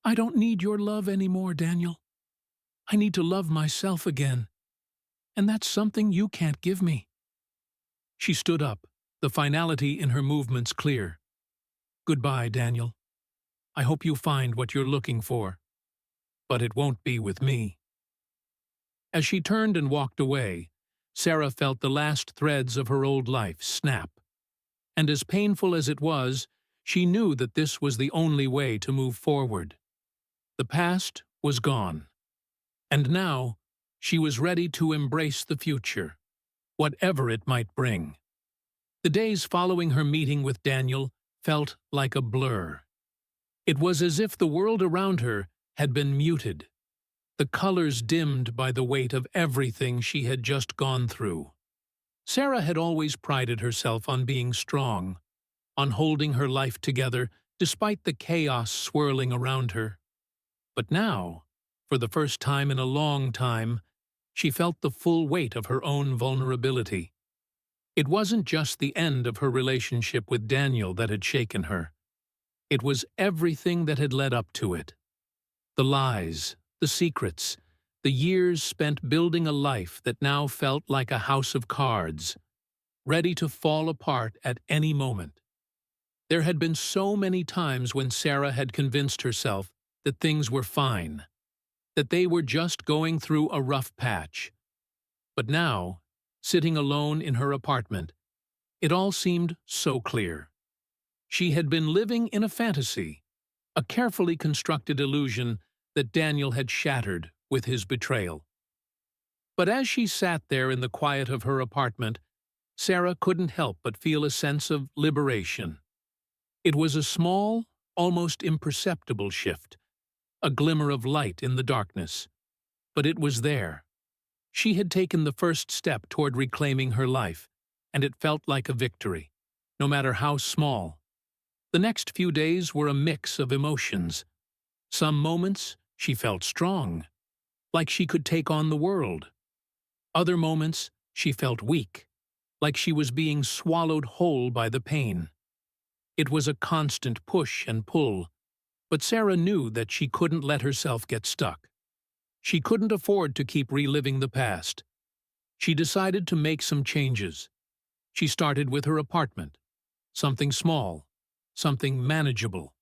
"I don't need your love anymore, Daniel. I need to love myself again, and that's something you can't give me." She stood up, the finality in her movements clear. "Goodbye, Daniel. I hope you find what you're looking for, but it won't be with me." As she turned and walked away, Sarah felt the last threads of her old life snap. And as painful as it was, she knew that this was the only way to move forward. The past was gone. And now, she was ready to embrace the future, whatever it might bring. The days following her meeting with Daniel felt like a blur. It was as if the world around her had been muted, the colors dimmed by the weight of everything she had just gone through. Sarah had always prided herself on being strong, on holding her life together despite the chaos swirling around her. But now, for the first time in a long time, she felt the full weight of her own vulnerability. It wasn't just the end of her relationship with Daniel that had shaken her. It was everything that had led up to it. The lies, the secrets, the years spent building a life that now felt like a house of cards, ready to fall apart at any moment. There had been so many times when Sarah had convinced herself that things were fine, that they were just going through a rough patch. But now, sitting alone in her apartment, it all seemed so clear. She had been living in a fantasy, a carefully constructed illusion that Daniel had shattered with his betrayal. But as she sat there in the quiet of her apartment, Sarah couldn't help but feel a sense of liberation. It was a small, almost imperceptible shift, a glimmer of light in the darkness. But it was there. She had taken the first step toward reclaiming her life, and it felt like a victory, no matter how small. The next few days were a mix of emotions. Some moments she felt strong, like she could take on the world. Other moments she felt weak, like she was being swallowed whole by the pain. It was a constant push and pull, but Sarah knew that she couldn't let herself get stuck. She couldn't afford to keep reliving the past. She decided to make some changes. She started with her apartment, something small, something manageable.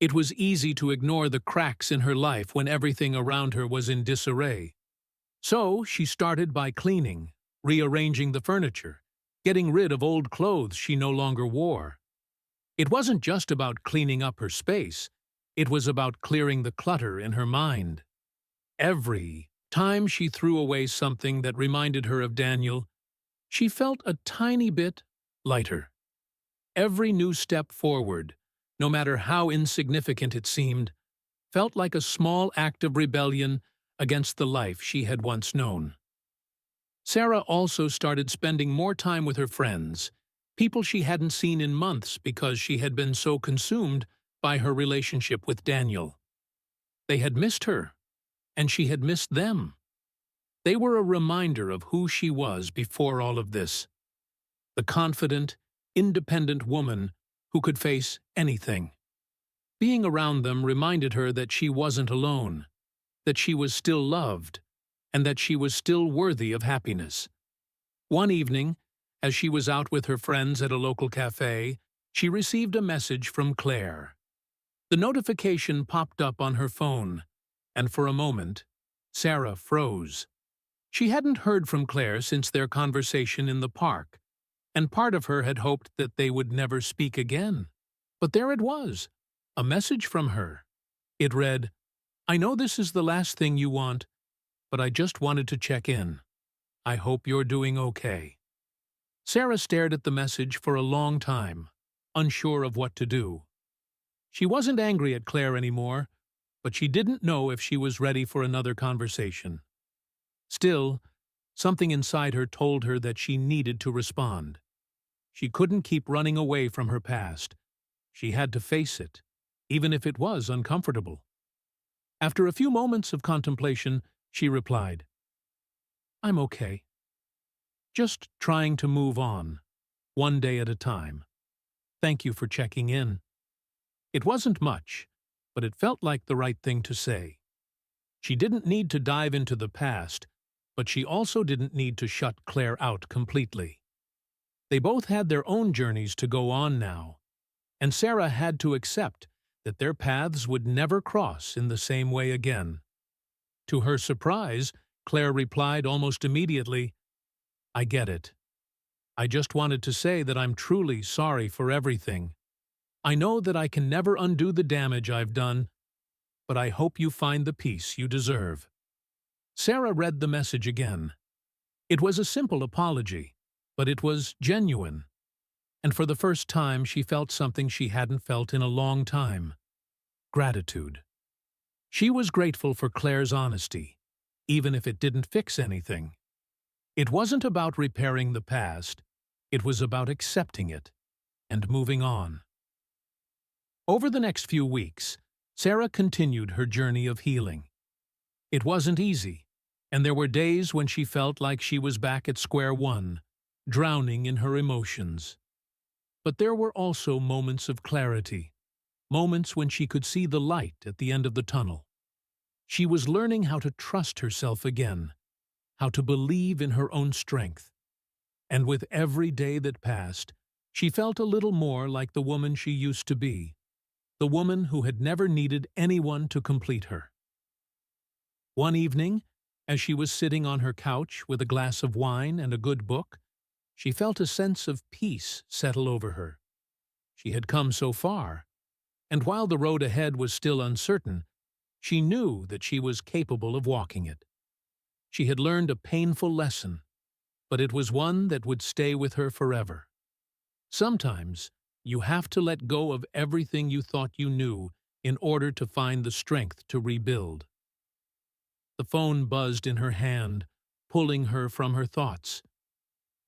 It was easy to ignore the cracks in her life when everything around her was in disarray. So she started by cleaning, rearranging the furniture, getting rid of old clothes she no longer wore. It wasn't just about cleaning up her space, it was about clearing the clutter in her mind. Every time she threw away something that reminded her of Daniel, she felt a tiny bit lighter. Every new step forward, no matter how insignificant it seemed, felt like a small act of rebellion against the life she had once known. Sarah also started spending more time with her friends, people she hadn't seen in months because she had been so consumed by her relationship with Daniel. They had missed her, and she had missed them. They were a reminder of who she was before all of this. The confident, independent woman who could face anything. Being around them reminded her that she wasn't alone, that she was still loved, and that she was still worthy of happiness. One evening, as she was out with her friends at a local cafe, she received a message from Claire. The notification popped up on her phone, and for a moment, Sarah froze. She hadn't heard from Claire since their conversation in the park, and part of her had hoped that they would never speak again. But there it was, a message from her. It read, "I know this is the last thing you want, but I just wanted to check in. I hope you're doing okay." Sarah stared at the message for a long time, unsure of what to do. She wasn't angry at Claire anymore, but she didn't know if she was ready for another conversation. Still, something inside her told her that she needed to respond. She couldn't keep running away from her past. She had to face it, even if it was uncomfortable. After a few moments of contemplation, she replied, "I'm okay. Just trying to move on, one day at a time." Thank you for checking in." It wasn't much, but it felt like the right thing to say. She didn't need to dive into the past, but she also didn't need to shut Claire out completely. They both had their own journeys to go on now, and Sarah had to accept that their paths would never cross in the same way again. To her surprise, Claire replied almost immediately, "I get it. I just wanted to say that I'm truly sorry for everything. I know that I can never undo the damage I've done, but I hope you find the peace you deserve." Sarah read the message again. It was a simple apology, but it was genuine. And for the first time she felt something she hadn't felt in a long time: gratitude. She was grateful for Claire's honesty, even if it didn't fix anything. It wasn't about repairing the past, it was about accepting it and moving on. Over the next few weeks, Sarah continued her journey of healing. It wasn't easy, and there were days when she felt like she was back at square one, drowning in her emotions. But there were also moments of clarity, moments when she could see the light at the end of the tunnel. She was learning how to trust herself again, how to believe in her own strength. And with every day that passed, she felt a little more like the woman she used to be, the woman who had never needed anyone to complete her. One evening, as she was sitting on her couch with a glass of wine and a good book, she felt a sense of peace settle over her. She had come so far, and while the road ahead was still uncertain, she knew that she was capable of walking it. She had learned a painful lesson, but it was one that would stay with her forever. Sometimes, you have to let go of everything you thought you knew in order to find the strength to rebuild. The phone buzzed in her hand, pulling her from her thoughts.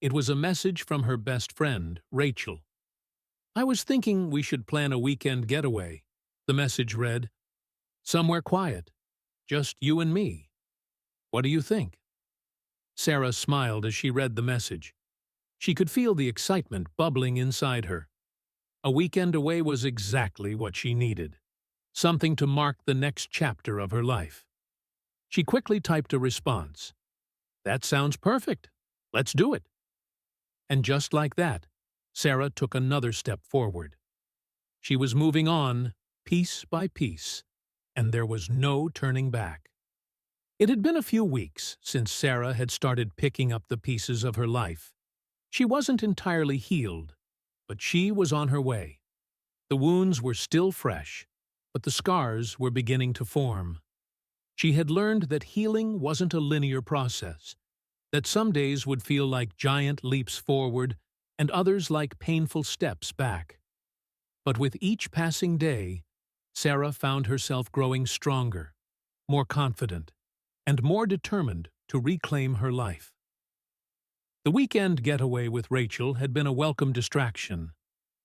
It was a message from her best friend, Rachel. "I was thinking we should plan a weekend getaway," the message read. "Somewhere quiet. Just you and me. What do you think?" Sarah smiled as she read the message. She could feel the excitement bubbling inside her. A weekend away was exactly what she needed, something to mark the next chapter of her life. She quickly typed a response. "That sounds perfect. Let's do it." And just like that, Sarah took another step forward. She was moving on, piece by piece, and there was no turning back. It had been a few weeks since Sarah had started picking up the pieces of her life. She wasn't entirely healed, but she was on her way. The wounds were still fresh, but the scars were beginning to form. She had learned that healing wasn't a linear process, that some days would feel like giant leaps forward and others like painful steps back. But with each passing day, Sarah found herself growing stronger, more confident, and more determined to reclaim her life. The weekend getaway with Rachel had been a welcome distraction.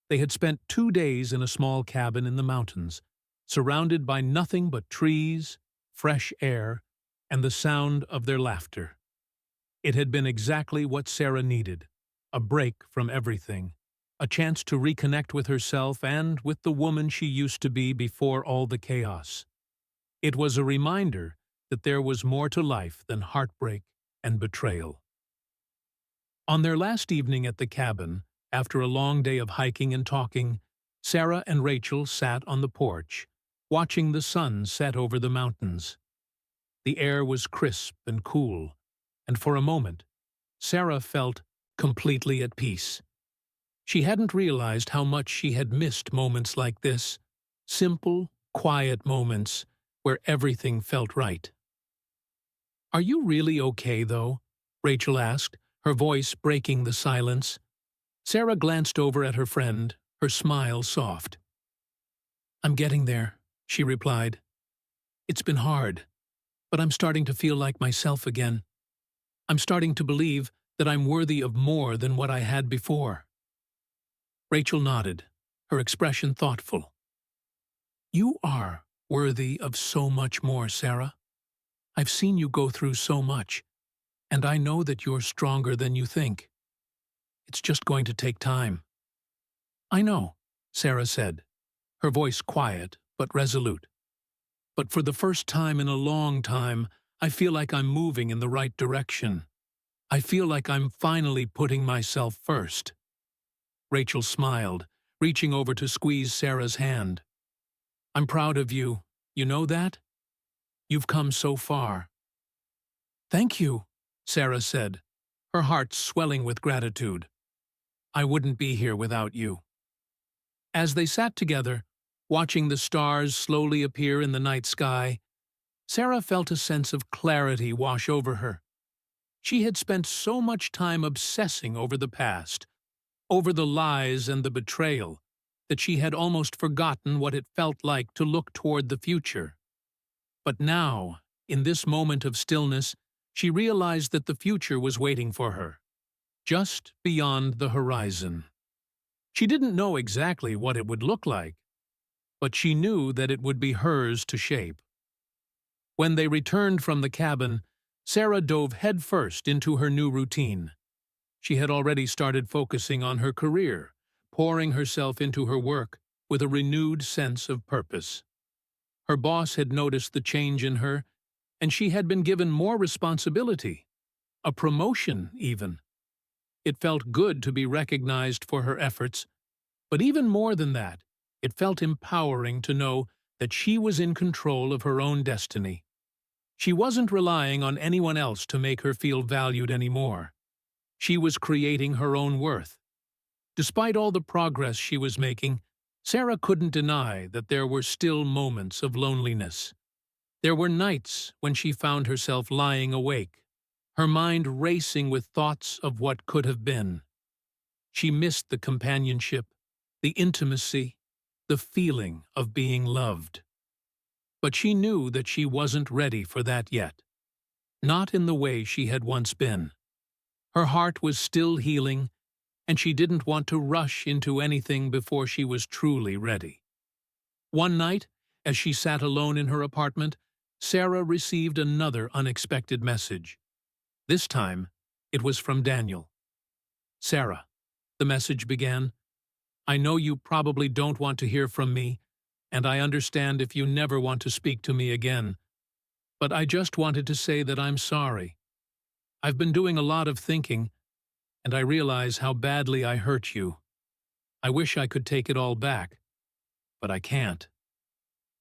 They had spent 2 days in a small cabin in the mountains, surrounded by nothing but trees, fresh air, and the sound of their laughter. It had been exactly what Sarah needed, a break from everything, a chance to reconnect with herself and with the woman she used to be before all the chaos. It was a reminder that there was more to life than heartbreak and betrayal. On their last evening at the cabin, after a long day of hiking and talking, Sarah and Rachel sat on the porch, watching the sun set over the mountains. The air was crisp and cool, and for a moment, Sarah felt completely at peace. She hadn't realized how much she had missed moments like this, simple, quiet moments where everything felt right. "Are you really okay, though?" Rachel asked, her voice breaking the silence. Sarah glanced over at her friend, her smile soft. "I'm getting there," she replied. "It's been hard, but I'm starting to feel like myself again. I'm starting to believe that I'm worthy of more than what I had before." Rachel nodded, her expression thoughtful. "You are worthy of so much more, Sarah. I've seen you go through so much, and I know that you're stronger than you think. It's just going to take time." "I know," Sarah said, her voice quiet but resolute. "But for the first time in a long time, I feel like I'm moving in the right direction. I feel like I'm finally putting myself first." Rachel smiled, reaching over to squeeze Sarah's hand. "I'm proud of you. You know that? You've come so far." "Thank you," Sarah said, her heart swelling with gratitude. "I wouldn't be here without you." As they sat together, watching the stars slowly appear in the night sky, Sarah felt a sense of clarity wash over her. She had spent so much time obsessing over the past, over the lies and the betrayal, that she had almost forgotten what it felt like to look toward the future. But now, in this moment of stillness, she realized that the future was waiting for her, just beyond the horizon. She didn't know exactly what it would look like, but she knew that it would be hers to shape. When they returned from the cabin, Sarah dove headfirst into her new routine. She had already started focusing on her career, pouring herself into her work with a renewed sense of purpose. Her boss had noticed the change in her, and she had been given more responsibility, a promotion even. It felt good to be recognized for her efforts, but even more than that, it felt empowering to know that she was in control of her own destiny. She wasn't relying on anyone else to make her feel valued anymore. She was creating her own worth. Despite all the progress she was making, Sarah couldn't deny that there were still moments of loneliness. There were nights when she found herself lying awake, her mind racing with thoughts of what could have been. She missed the companionship, the intimacy, the feeling of being loved. But she knew that she wasn't ready for that yet. Not in the way she had once been. Her heart was still healing, and she didn't want to rush into anything before she was truly ready. One night, as she sat alone in her apartment, Sarah received another unexpected message. This time, it was from Daniel. "Sarah," the message began, "I know you probably don't want to hear from me, and I understand if you never want to speak to me again. But I just wanted to say that I'm sorry. I've been doing a lot of thinking, and I realize how badly I hurt you. I wish I could take it all back, but I can't.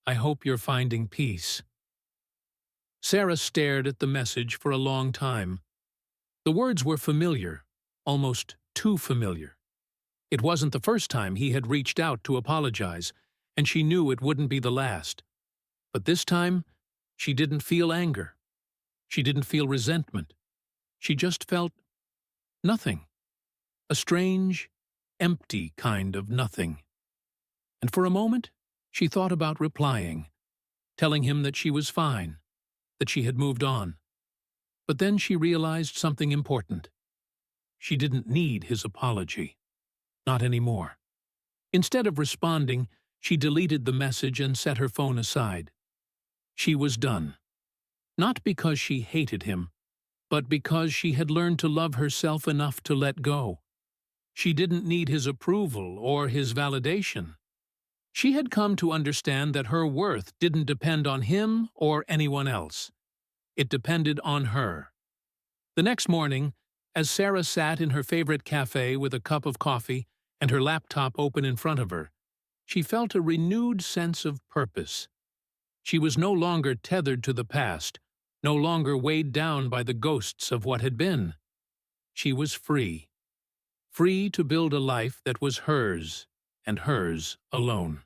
I hope you're finding peace." Sarah stared at the message for a long time. The words were familiar, almost too familiar. It wasn't the first time he had reached out to apologize, and she knew it wouldn't be the last. But this time, she didn't feel anger. She didn't feel resentment. She just felt nothing. A strange, empty kind of nothing. And for a moment, she thought about replying, telling him that she was fine, that she had moved on. But then she realized something important. She didn't need his apology. Not anymore. Instead of responding, she deleted the message and set her phone aside. She was done. Not because she hated him, but because she had learned to love herself enough to let go. She didn't need his approval or his validation. She had come to understand that her worth didn't depend on him or anyone else. It depended on her. The next morning, as Sarah sat in her favorite cafe with a cup of coffee and her laptop open in front of her, she felt a renewed sense of purpose. She was no longer tethered to the past, no longer weighed down by the ghosts of what had been. She was free. Free to build a life that was hers, and hers alone.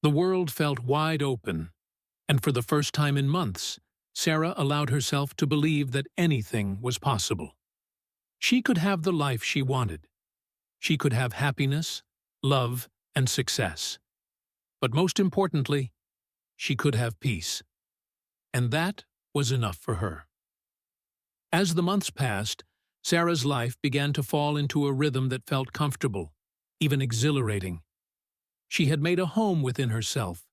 The world felt wide open, and for the first time in months, Sarah allowed herself to believe that anything was possible. She could have the life she wanted. She could have happiness, love, and success. But most importantly, she could have peace. And that was enough for her. As the months passed, Sarah's life began to fall into a rhythm that felt comfortable, even exhilarating. She had made a home within herself,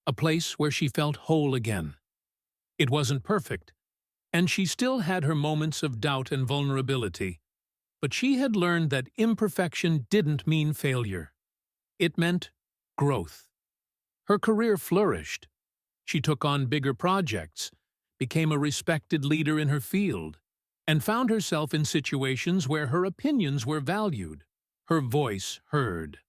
a place where she felt whole again. It wasn't perfect, and she still had her moments of doubt and vulnerability, but she had learned that imperfection didn't mean failure. It meant growth. Her career flourished. She took on bigger projects, became a respected leader in her field, and found herself in situations where her opinions were valued, her voice heard.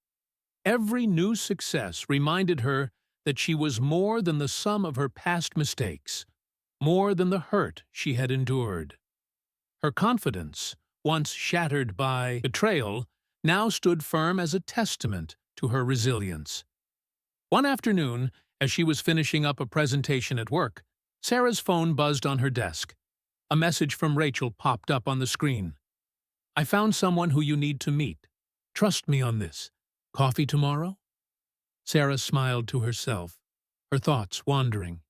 Every new success reminded her that she was more than the sum of her past mistakes, more than the hurt she had endured. Her confidence, once shattered by betrayal, now stood firm as a testament to her resilience. One afternoon, as she was finishing up a presentation at work, Sarah's phone buzzed on her desk. A message from Rachel popped up on the screen. "I found someone who you need to meet. Trust me on this. Coffee tomorrow?" Sarah smiled to herself, her thoughts wandering.